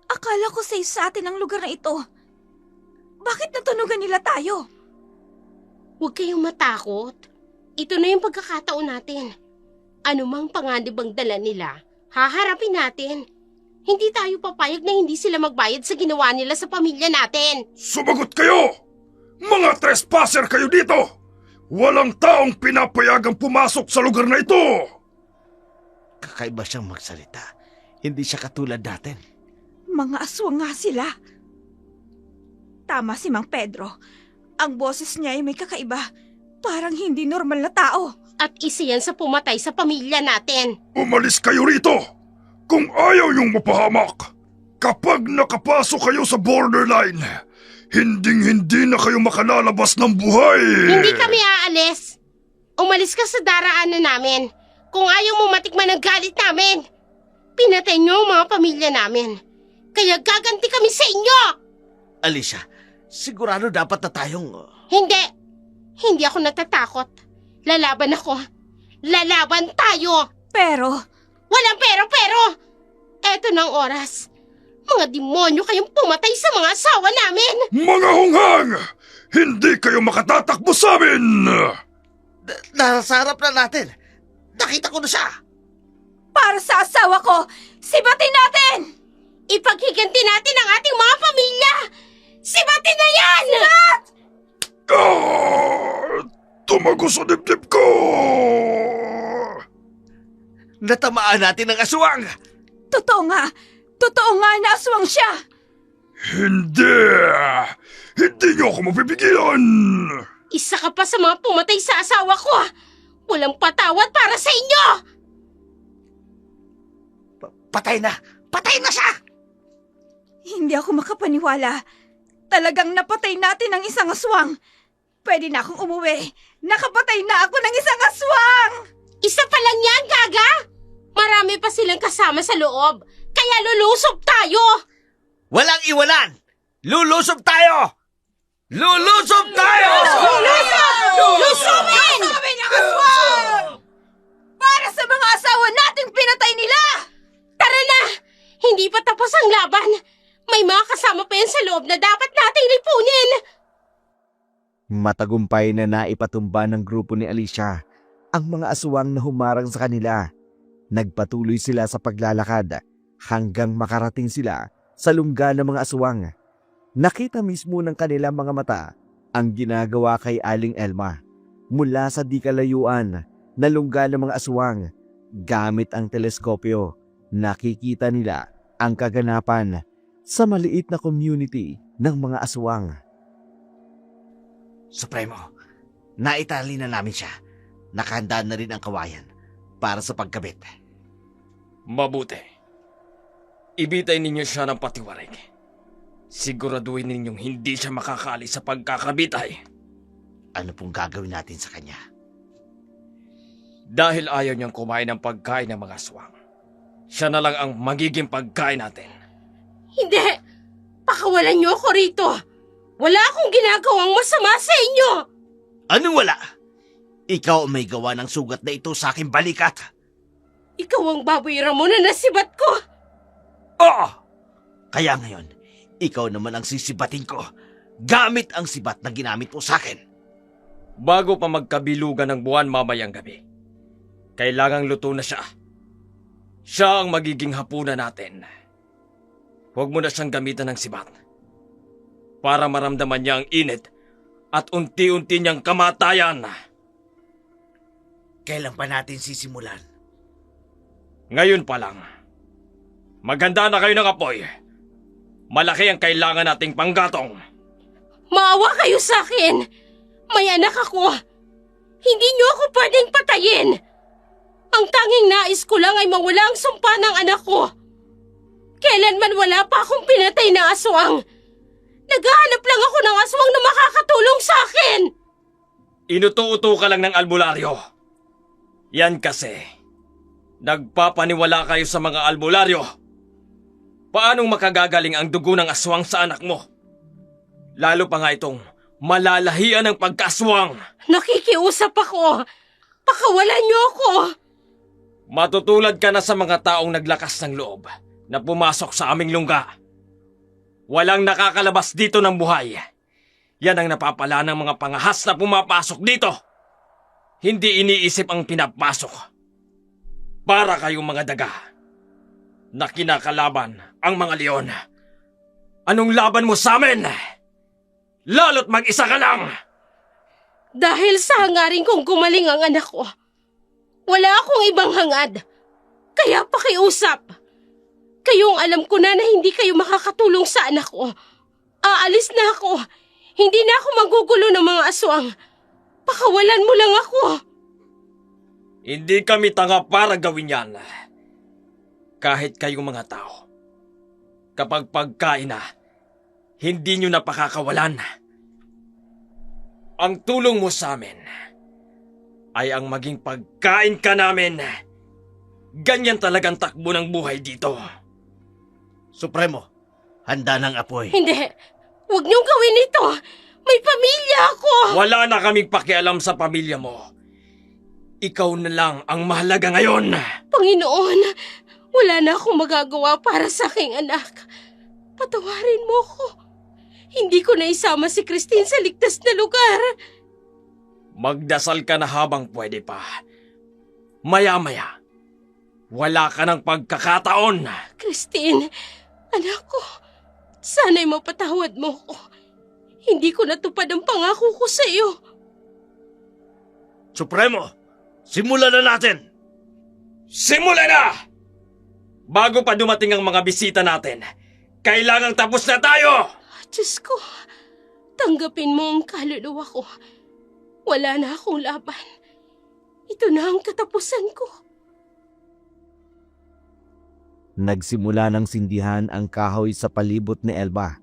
Akala ko safe sa atin ang lugar na ito. Bakit natunugan nila tayo? Huwag kayong matakot. Ito na yung pagkakataon natin. Ano mang panganib ang dala nila, haharapin natin. Hindi tayo papayag na hindi sila magbayad sa ginawa nila sa pamilya natin. Sumagot kayo! Mga trespasser kayo dito! Walang taong pinapayagang pumasok sa lugar na ito! Kakaiba siyang magsalita. Hindi siya katulad natin. Mga aswang nga sila. Tama si Mang Pedro. Ang boses niya ay may kakaiba. Parang hindi normal na tao. At isa yan sa pumatay sa pamilya natin. Umalis kayo rito! Kung ayaw niyong mapahamak! Kapag nakapasok kayo sa borderline, hinding-hindi na kayo makalalabas ng buhay! Hindi kami aalis. Umalis ka sa daraanan namin. Kung ayaw mo matikman ang galit namin, pinatay niyo ang mga pamilya namin. Kaya gaganti kami sa inyo! Alicia, sigurado dapat na tayong... Hindi! Hindi ako natatakot. Lalaban ako. Lalaban tayo! Pero, Walang pero! Eto ng oras. Mga demonyo kayong pumatay sa mga asawa namin! Mga hunghang! Hindi kayo makatatakbo sa amin! Nasa harap na natin. Nakita ko na siya. para sa asawa ko, sibatin natin! Ipaghiganti natin ang ating mga pamilya! Sibatin na yan! Tumago sa dibdib ko! Natamaan natin ang aswang. Totoo nga na aswang siya! Hindi! Hindi niyo ako mapipigilan! Isa ka pa sa mga pumatay sa asawa ko! Walang patawad para sa inyo! Patay na! Patay na siya! Hindi ako makapaniwala. Talagang napatay natin ang isang aswang. Pwede na akong umuwi. Nakapatay na ako ng isang aswang! Isa pa lang yan, Gaga! Marami pa silang kasama sa loob. Kaya lulusob tayo! Walang iwanan! Lulusob tayo! Lulusob tayo! Lusubin! ang aswang! Para sa mga asawa nating pinatay nila! Tara na! Hindi pa tapos ang laban. May mga kasama pa yan sa loob na dapat nating lipunin. Matagumpay na naipatumba ng grupo ni Alicia ang mga aswang na humarang sa kanila. Nagpatuloy sila sa paglalakad hanggang makarating sila sa lungga ng mga aswang. Nakita mismo ng kanilang mga mata ang ginagawa kay Aling Elma. Mula sa di kalayuan na lungga ng mga aswang, gamit ang teleskopyo, nakikita nila ang kaganapan sa maliit na community ng mga aswang. Supremo, naitali na namin siya. Nakahanda na rin ang kawayan para sa pagkabit. Mabuti. Ibitay ninyo siya ng patiwarik. Siguraduhin ninyong hindi siya makakali sa pagkakabitay. Ano pong gagawin natin sa kanya? Dahil ayaw niyang kumain ng pagkain ng mga aswang, siya na lang ang magiging pagkain natin. Hindi! Pakawalan niyo ako rito! Wala akong ginagawang masama sa inyo! Anong wala? Ikaw ang may gawa ng sugat na ito sa aking balikat. Ikaw ang baboy Ramon na nasibat ko! Oo! Kaya ngayon, ikaw naman ang sisibatin ko gamit ang sibat na ginamit mo sa akin. Bago pa magkabilugan ng buwan mamayang gabi, kailangang luto na siya. Siya ang magiging hapunan natin. Huwag mo na siyang gamitan ng sibat para maramdaman niya ang init at unti-unti niyang kamatayan. Kailan pa natin sisimulan? Ngayon pa lang. Maghanda na kayo ng apoy. Malaki ang kailangan nating panggatong. Maawa kayo sa akin! May anak ako. Hindi niyo ako pwedeng patayin. Ang tanging nais ko lang ay mawala ang sumpa ng anak ko. Kailanman wala pa akong pinatay na aswang. Naghahanap lang ako ng aswang na makakatulong sa akin. Inuto-uto ka lang ng albularyo. Yan kasi. Nagpapaniwala kayo sa mga albularyo. Paanong makagagaling ang dugo ng aswang sa anak mo? Lalo pa nga itong malalahian ng pagkaswang. Nakikiusap ako. Pakawalan niyo ako. Matutulad ka na sa mga taong naglakas ng loob na pumasok sa aming lungga. Walang nakakalabas dito ng buhay. Yan ang napapala ng mga pangahas na pumapasok dito. Hindi iniisip ang pinapasok. Para kayong mga daga na kinakalaban ang mga leon. Anong laban mo sa amin? Lalo't mag-isa ka lang! Dahil sa hangarin kong gumaling ang anak ko, wala akong ibang hangad. Kaya pakiusap. Kayong alam ko na hindi kayo makakatulong sa anak ko. Aalis na ako. Hindi na ako magugulo ng mga aswang. Pakawalan mo lang ako. Hindi kami tanga para gawin yan. Kahit kayong mga tao. Kapag pagkain na, hindi nyo na pakakawalan. Ang tulong mo sa amin ay ang maging pagkain ka namin. Ganyan talagang takbo ng buhay dito. Supremo, handa ng apoy. Hindi. Huwag niyong gawin ito. May pamilya ako. Wala na kaming pakialam sa pamilya mo. Ikaw na lang ang mahalaga ngayon. Panginoon, wala na akong magagawa para sa aking anak. Patawarin mo ko. Hindi ko na isama si Christine sa ligtas na lugar. Magdasal ka na habang pwede pa. Maya-maya, wala ka ng pagkakataon. Christine, anak ko, sana'y mapatawad mo ko. Hindi ko natupad ang pangako ko sa iyo. Supremo, simulan na natin. Simulan na! Bago pa dumating ang mga bisita natin, kailangang tapos na tayo! Diyos ko, tanggapin mo ang kaluluwa ko. Wala na akong laban. Ito na ang katapusan ko. Nagsimula ng sindihan ang kahoy sa palibot ni Elba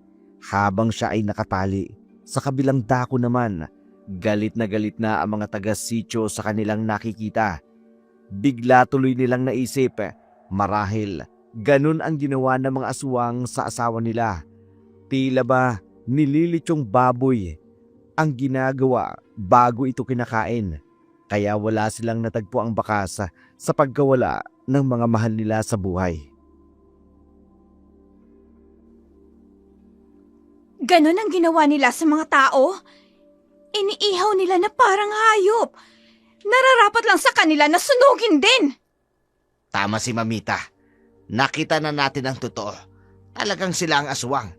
habang siya ay nakatali. Sa kabilang dako naman, galit na ang mga taga-sityo sa kanilang nakikita. Bigla tuloy nilang naisip, marahil ganun ang ginawa ng mga aswang sa asawa nila. Tila ba nililitsong baboy ang ginagawa bago ito kinakain. Kaya wala silang natagpo ang bakas sa pagkawala ng mga mahal nila sa buhay. Ganon ang ginawa nila sa mga tao. Iniihaw nila na parang hayop. Nararapat lang sa kanila na sunugin din. Tama si Mamita. Nakita na natin ang totoo. Talagang sila ang aswang.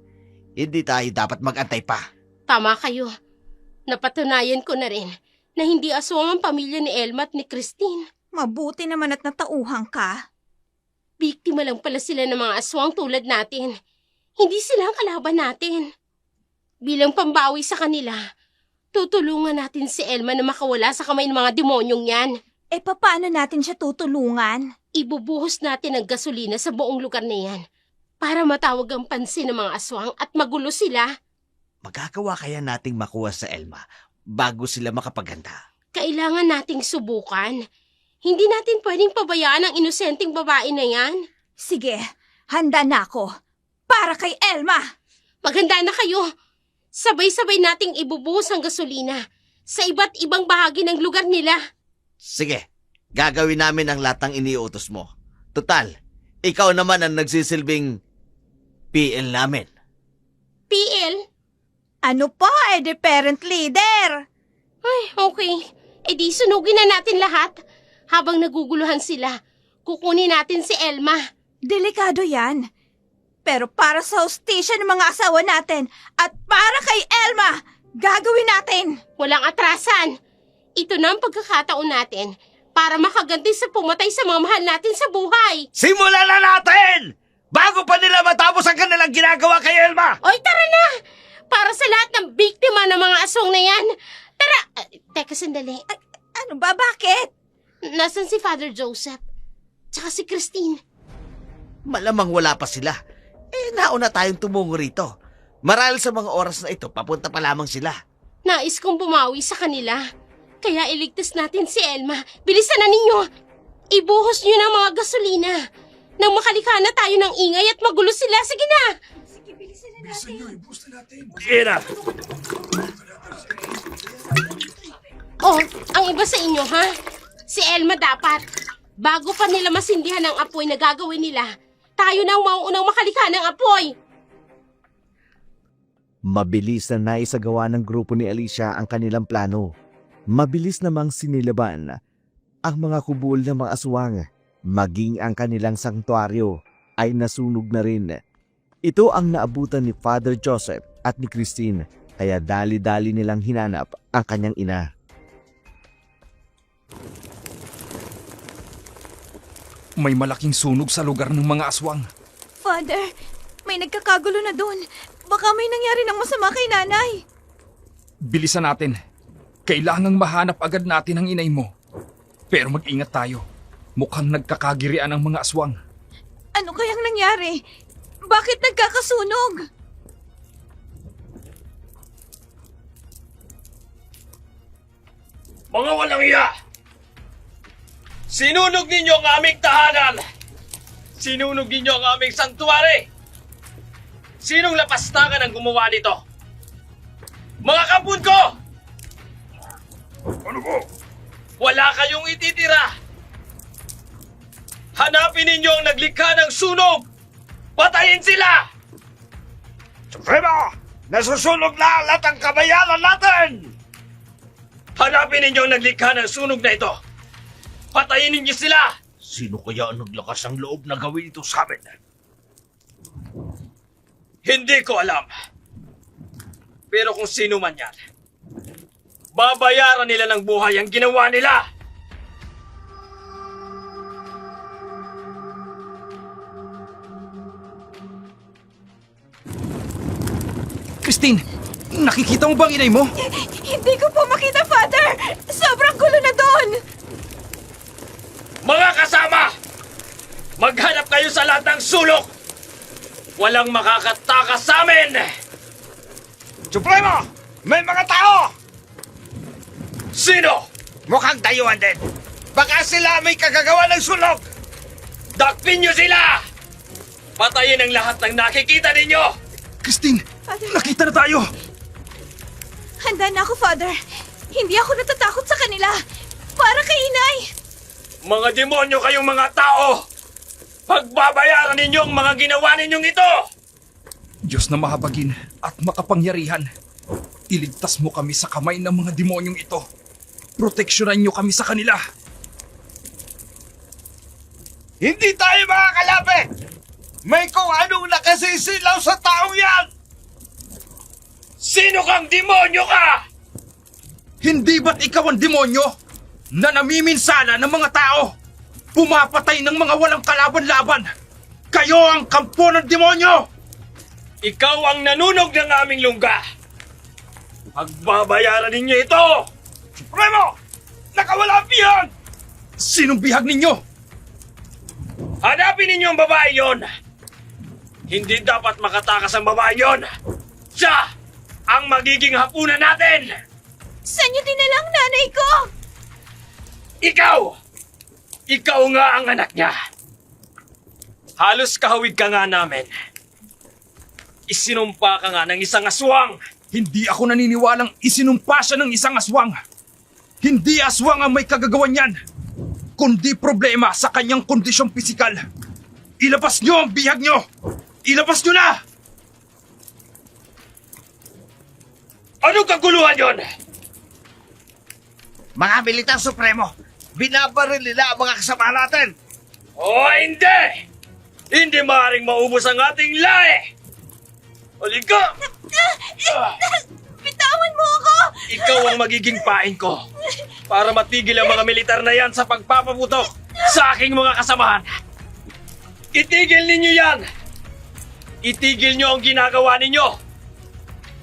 Hindi tayo dapat mag-antay pa. Tama kayo. Napatunayan ko na rin na hindi aswang ang pamilya ni Elma at ni Christine. Mabuti naman at natauhang ka. Biktima lang pala sila ng mga aswang tulad natin. Hindi sila ang kalaban natin. Bilang pambawi sa kanila, tutulungan natin si Elma na makawala sa kamay ng mga demonyong yan. Paano natin siya tutulungan? Ibubuhos natin ang gasolina sa buong lugar na yan para matawag ang pansin ng mga aswang at magulo sila. Magagawa kaya nating makuha sa Elma bago sila makapaganda? Kailangan nating subukan. Hindi natin pwedeng pabayaan ang inosenteng babae na yan. Sige, handa na ako. Para kay Elma! Maghanda na kayo. Sabay-sabay nating ibubuhos ang gasolina sa iba't ibang bahagi ng lugar nila. Sige, gagawin namin ang lahat ng iniutos mo. Total, ikaw naman ang nagsisilbing PL namin. PL? Ano pa, the parent leader? Ay, okay. Di sunugin na natin lahat. Habang naguguluhan sila, kukunin natin si Elma. Delikado yan. Pero para sa hustisya ng mga asawa natin at para kay Elma, gagawin natin. Walang atrasan. Ito na ang pagkakataon natin para makaganti sa pumatay sa mga mahal natin sa buhay. Simulan na natin! Bago pa nila matapos ang kanilang ginagawa kay Elma! Oy, tara na! Para sa lahat ng biktima ng mga aswang na yan, tara Teka, sandali. Ano ba? Bakit? Nasaan si Father Joseph? Tsaka si Christine? Malamang wala pa sila. Nauna tayong tumungo rito. Marahil sa mga oras na ito, papunta pa lamang sila. Nais kong bumawi sa kanila. Kaya iligtas natin si Elma. Bilisan na ninyo! Ibuhos nyo ng mga gasolina. Nang makalikha na tayo ng ingay at magulo sila. Sige na! Sige, bilisan na natin. Ina! Oh, ang iba sa inyo, ha? Si Elma dapat. Bago pa nila masindihan ang apoy na gagawin nila, tayo na ang mauunang makalikha ng apoy. Mabilis na naisagawa ng grupo ni Alicia ang kanilang plano. Mabilis namang sinilaban ang mga kubol ng mga aswang, maging ang kanilang sanktuaryo ay nasunog na rin. Ito ang naabutan ni Father Joseph at ni Christine, kaya dali-dali nilang hinanap ang kanyang ina. May malaking sunog sa lugar ng mga aswang. Father, may nagkakagulo na doon. Baka may nangyari ng masama kay nanay. Bilisan natin. Kailangang mahanap agad natin ang inay mo. Pero mag-ingat tayo. Mukhang nagkakagirian ang mga aswang. Ano kayang nangyari? Bakit nagkakasunog? Mga walang iya! Sinunog ninyo ang aming tahanan! Sinunog ninyo ang aming sanktuary! Sinong lapastangan ang gumawa nito? Mga kapun ko! Ano po? Wala kayong ititira! Hanapin ninyo ang naglikha ng sunog! Patayin sila! Suprema! Nasusunog na ang lahat ng kabayanan natin! Hanapin ninyo ang naglikha ng sunog na ito! Patayin ninyo sila! Sino kaya ang naglakas ng loob na gawin ito sa amin? Hindi ko alam. Pero kung sino man yan, babayaran nila ng buhay ang ginawa nila! Christine, nakikita mo bang inay mo? Hindi ko po makita, Father! Sobrang gulo na doon! Mga kasama! Maghanap kayo sa lahat ng sulok! Walang makakatakas sa amin! Suprema! May mga tao! Sino? Mukhang dayuhan din. Baka sila may kagagawa ng sulog. Dakpin niyo sila! Patayin ang lahat ng nakikita ninyo! Christine, Father. nakita na tayo! Handa na ako, Father. Hindi ako natatakot sa kanila. Para kay inay. Mga demonyo kayong mga tao! Pagbabayaran ninyo ang mga ginawa ninyong ito! Diyos na mahabagin at makapangyarihan, iligtas mo kami sa kamay ng mga demonyong ito. Proteksyonan niyo kami sa kanila. Hindi tayo makakalapit! May kung anong nakasisilaw sa taong yan! Sino kang demonyo ka? Hindi ba't ikaw ang demonyo na namiminsala ng mga tao? Pumapatay ng mga walang kalaban-laban. Kayo ang kampo ng demonyo! Ikaw ang nanunog ng aming lungga. Pagbabayaran ninyo ito! Supremo! Nakawala ang bihag! Sinong bihag ninyo? Hanapin ninyo ang babae yon! Hindi dapat makatakas ang babae yon! Siya ang magiging hapunan natin! Saan niyo dinala ang nanay ko? Ikaw! Ikaw nga ang anak niya! Halos kahawig ka nga namin. Isinumpa ka nga ng isang aswang! Hindi ako naniniwalang isinumpa siya ng isang aswang. Hindi aswang ang may kagagawan yan, kundi problema sa kanyang kondisyong pisikal. Ilabas niyo ang bihag niyo! Ilabas niyo na! Anong kaguluhan yon? Mga militar supremo, binabaril nila ang mga kasama natin. O hindi! Hindi maaaring maubos ang ating lahi! Halika! Bitawan mo ako! Ikaw ang magiging pain ko para matigil ang mga militar na yan sa pagpapaputok sa aking mga kasamahan. Itigil ninyo yan! Itigil nyo ang ginagawa ninyo!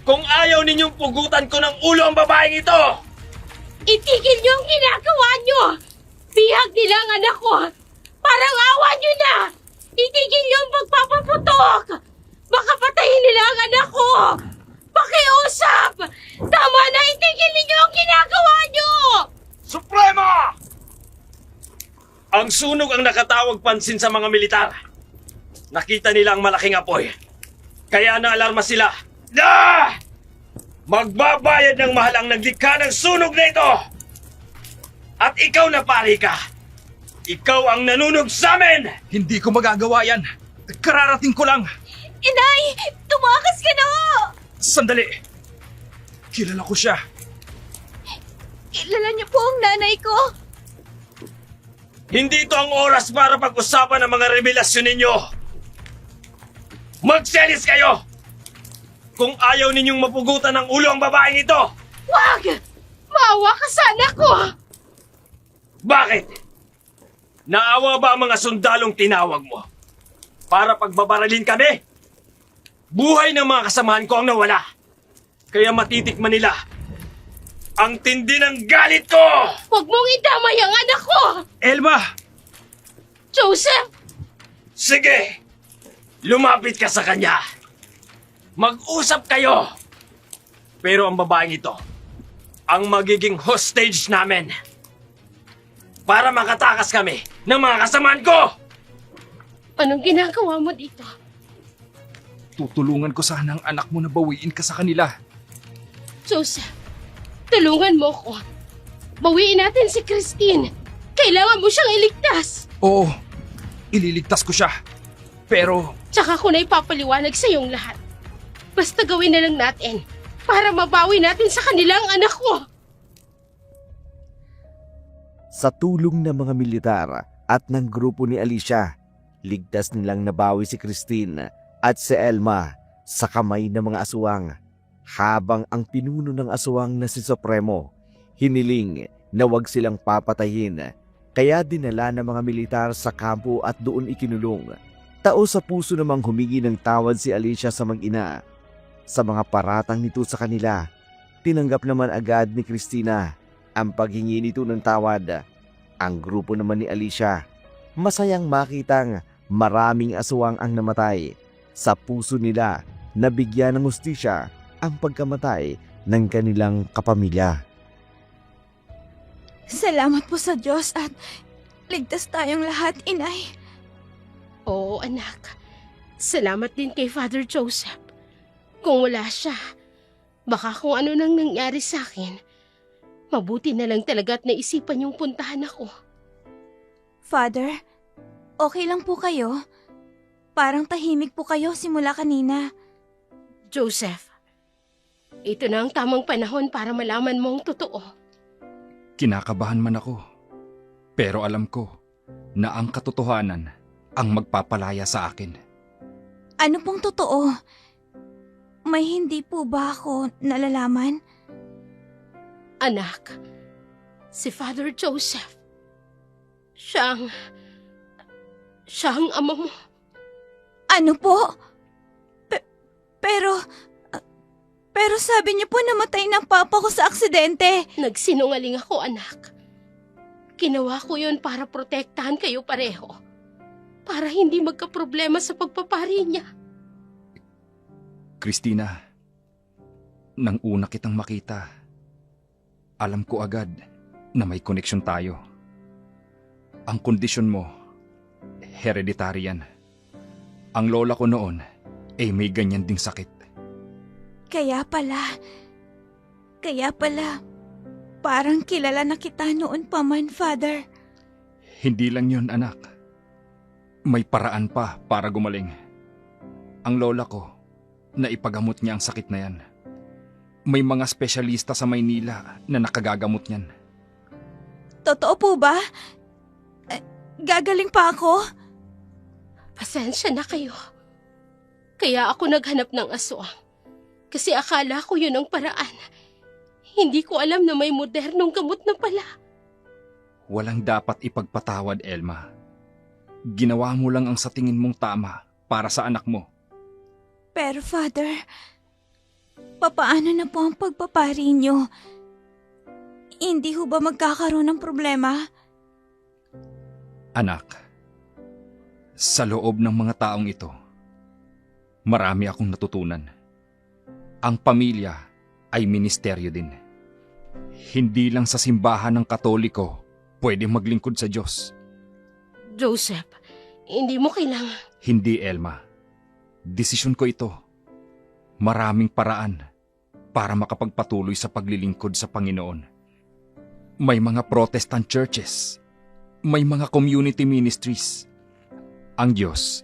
Kung ayaw ninyong pugutan ko ng ulo ang babaeng ito, Itigil niyo ang ginagawa niyo! Bihag nila ang anak ko! Parang awa niyo na! Itigil niyo ang pagpapaputok! Baka patayin nila ang anak ko! Pakiusap! Tama na! Itigil niyo ang ginagawa niyo! Suprema! Ang sunog ang nakatawag pansin sa mga militar. Nakita nila ang malaking apoy. Kaya naalarma sila. Na! Magbabayad ng mahal ang naglikha ng sunog na ito! At ikaw na pari ka! Ikaw ang nanunog sa amin! Hindi ko magagawa yan. Kararating ko lang. Inay! Tumakas ka na ho! Sandali. Kilala ko siya. Kilala niyo po ang nanay ko? Hindi ito ang oras para pag-usapan ang mga revelasyon ninyo! Magselis kayo! Kung ayaw ninyong mapugutan ng ulo ang babaeng ito! Wag! Maawa ka sa anak ko! Bakit? Naawa ba ang mga sundalong tinawag mo? Para pagbabaralin kami? Buhay ng mga kasamahan ko ang nawala. Kaya matitikman nila ang tindi ng galit ko! Huwag mong idamay ang anak ko! Elma! Joseph! Sige! Lumapit ka sa kanya! Mag-usap kayo! Pero ang babaeng ito, ang magiging hostage namin. Para makatakas kami ng mga kasamaan ko! Anong ginagawa mo dito? Tutulungan ko sana ang anak mo na bawiin ka sa kanila. Joseph, tulungan mo ko. Bawiin natin si Christine. Kailangan mo siyang iligtas. Oo, ililigtas ko siya. Pero Tsaka ko na ipapaliwanag sa iyong lahat. Basta gawin na lang natin para mabawi natin sa kanila ang anak ko. Sa tulong ng mga militar at ng grupo ni Alicia, ligtas nilang nabawi si Christine at si Elma sa kamay ng mga aswang. Habang ang pinuno ng aswang na si Supremo, hiniling na wag silang papatayin. Kaya dinala ng mga militar sa kampo at doon ikinulong. Tao sa puso namang humingi ng tawad si Alicia sa mag-ina. Sa mga paratang nito sa kanila, tinanggap naman agad ni Christina ang paghingi nito ng tawad. Ang grupo naman ni Alicia, masayang makitang maraming aswang ang namatay. Sa puso nila, nabigyan ng hustisya ang pagkamatay ng kanilang kapamilya. Salamat po sa Diyos at ligtas tayong lahat, Inay. Oo, anak. Salamat din kay Father Joseph. Kung wala siya, baka kung ano nang nangyari sa akin, mabuti na lang talaga at naisipan yung puntahan ako. Father, okay lang po kayo? Parang tahimik po kayo simula kanina. Joseph, ito na ang tamang panahon para malaman mo ang totoo. kinakabahan man ako. Pero alam ko na ang katotohanan ang magpapalaya sa akin. Ano pong totoo? May hindi po ba ako nalalaman? Anak, si Father Joseph, siya ang ama mo. Ano po? Pero sabi niyo po namatay ng papa ko sa aksidente. Nagsinungaling ako, anak. Ginawa ko yun para protektahan kayo pareho. Para hindi magkaproblema sa pagpapari niya. Christina, nang una kitang makita, alam ko agad na may koneksyon tayo. Ang kondisyon mo, hereditary yan. Ang lola ko noon ay may ganyan ding sakit. Kaya pala, parang kilala na kita noon pa man, Father. Hindi lang yun, anak. May paraan pa para gumaling. Ang lola ko, naipagamot niya ang sakit na yan. May mga espesyalista sa Maynila na nakagagamot niyan. Totoo po ba? Gagaling pa ako? Pasensya na kayo. Kaya ako naghanap ng aswang. Kasi akala ko yun ang paraan. Hindi ko alam na may modernong gamot na pala. Walang dapat ipagpatawad, Elma. Ginawa mo lang ang sa tingin mong tama para sa anak mo. Pero Father, papaano na po ang pagpapari niyo? Hindi ho ba magkakaroon ng problema? Anak, sa loob ng mga taong ito, marami akong natutunan. Ang pamilya ay ministeryo din. Hindi lang sa simbahan ng Katoliko pwede maglingkod sa Diyos. Joseph, hindi mo kailangan. Hindi, Elma. Desisyon ko ito. Maraming paraan para makapagpatuloy sa paglilingkod sa Panginoon. May mga Protestant churches. May mga community ministries. Ang Diyos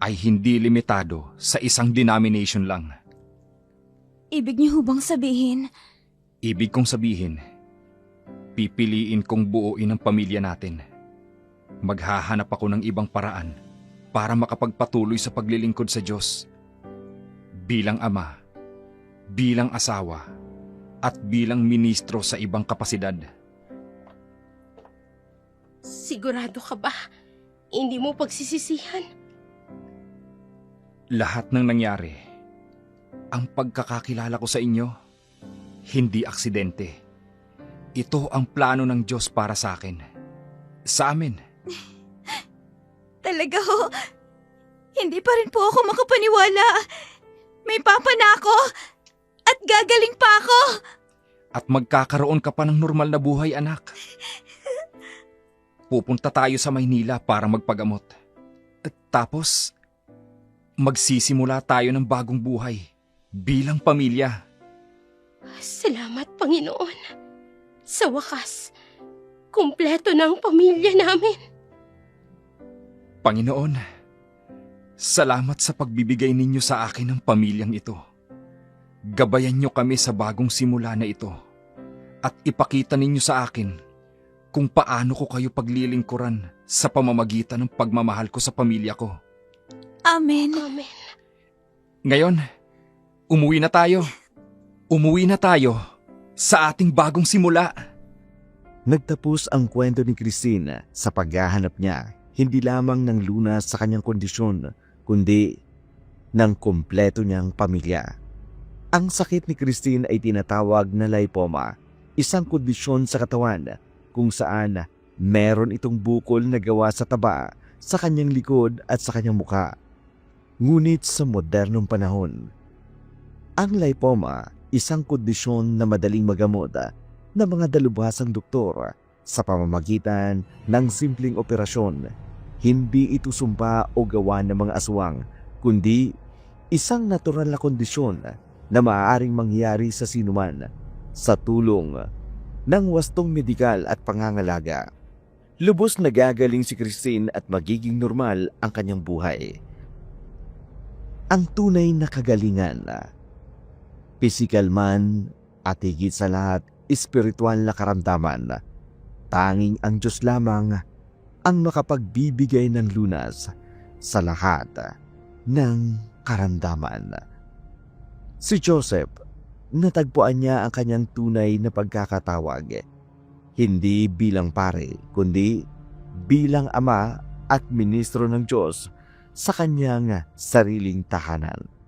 ay hindi limitado sa isang denomination lang. Ibig niyo ho bang sabihin? Ibig kong sabihin, pipiliin kong buuin ang pamilya natin. Maghahanap ako ng ibang paraan para makapagpatuloy sa paglilingkod sa Diyos. Bilang ama, bilang asawa, at bilang ministro sa ibang kapasidad. Sigurado ka ba? Hindi mo pagsisisihan? Lahat ng nangyari, ang pagkakakilala ko sa inyo, hindi aksidente. Ito ang plano ng Diyos para sa akin. Sa amin. Talaga ho? Hindi pa rin po ako makapaniwala. May papa na ako at gagaling pa ako. At magkakaroon ka pa ng normal na buhay, anak. Pupunta tayo sa Maynila para magpagamot. At tapos, magsisimula tayo ng bagong buhay bilang pamilya. Salamat, Panginoon. Sa wakas, kumpleto na ang pamilya namin. Panginoon, salamat sa pagbibigay ninyo sa akin ng pamilyang ito. Gabayan niyo kami sa bagong simula na ito at ipakita ninyo sa akin kung paano ko kayo paglilingkuran sa pamamagitan ng pagmamahal ko sa pamilya ko. Amen. Amen. Ngayon, umuwi na tayo. Umuwi na tayo sa ating bagong simula. Nagtapos ang kwento ni Christine sa paghahanap niya hindi lamang ng lunas sa kanyang kondisyon, kundi ng kumpleto niyang pamilya. Ang sakit ni Christine ay tinatawag na lipoma, isang kondisyon sa katawan kung saan meron itong bukol na gawa sa taba sa kanyang likod at sa kanyang muka. Ngunit sa modernong panahon, ang lipoma, isang kondisyon na madaling magamot ng mga dalubhasang doktor sa pamamagitan ng simpleng operasyon. Hindi ito sumpa o gawa ng mga aswang, kundi isang natural na kondisyon na maaaring mangyari sa sinuman sa tulong ng wastong medikal at pangangalaga. Lubos na gagaling si Christine at magiging normal ang kanyang buhay. Ang tunay na kagalingan, pisikal man at higit sa lahat, espiritual na karamdaman, tanging ang Diyos lamang ang makapagbibigay ng lunas sa lahat ng karamdaman. Si Joseph, natagpuan niya ang kanyang tunay na pagkakatawag, hindi bilang pare, kundi bilang ama at ministro ng Diyos sa kanyang sariling tahanan.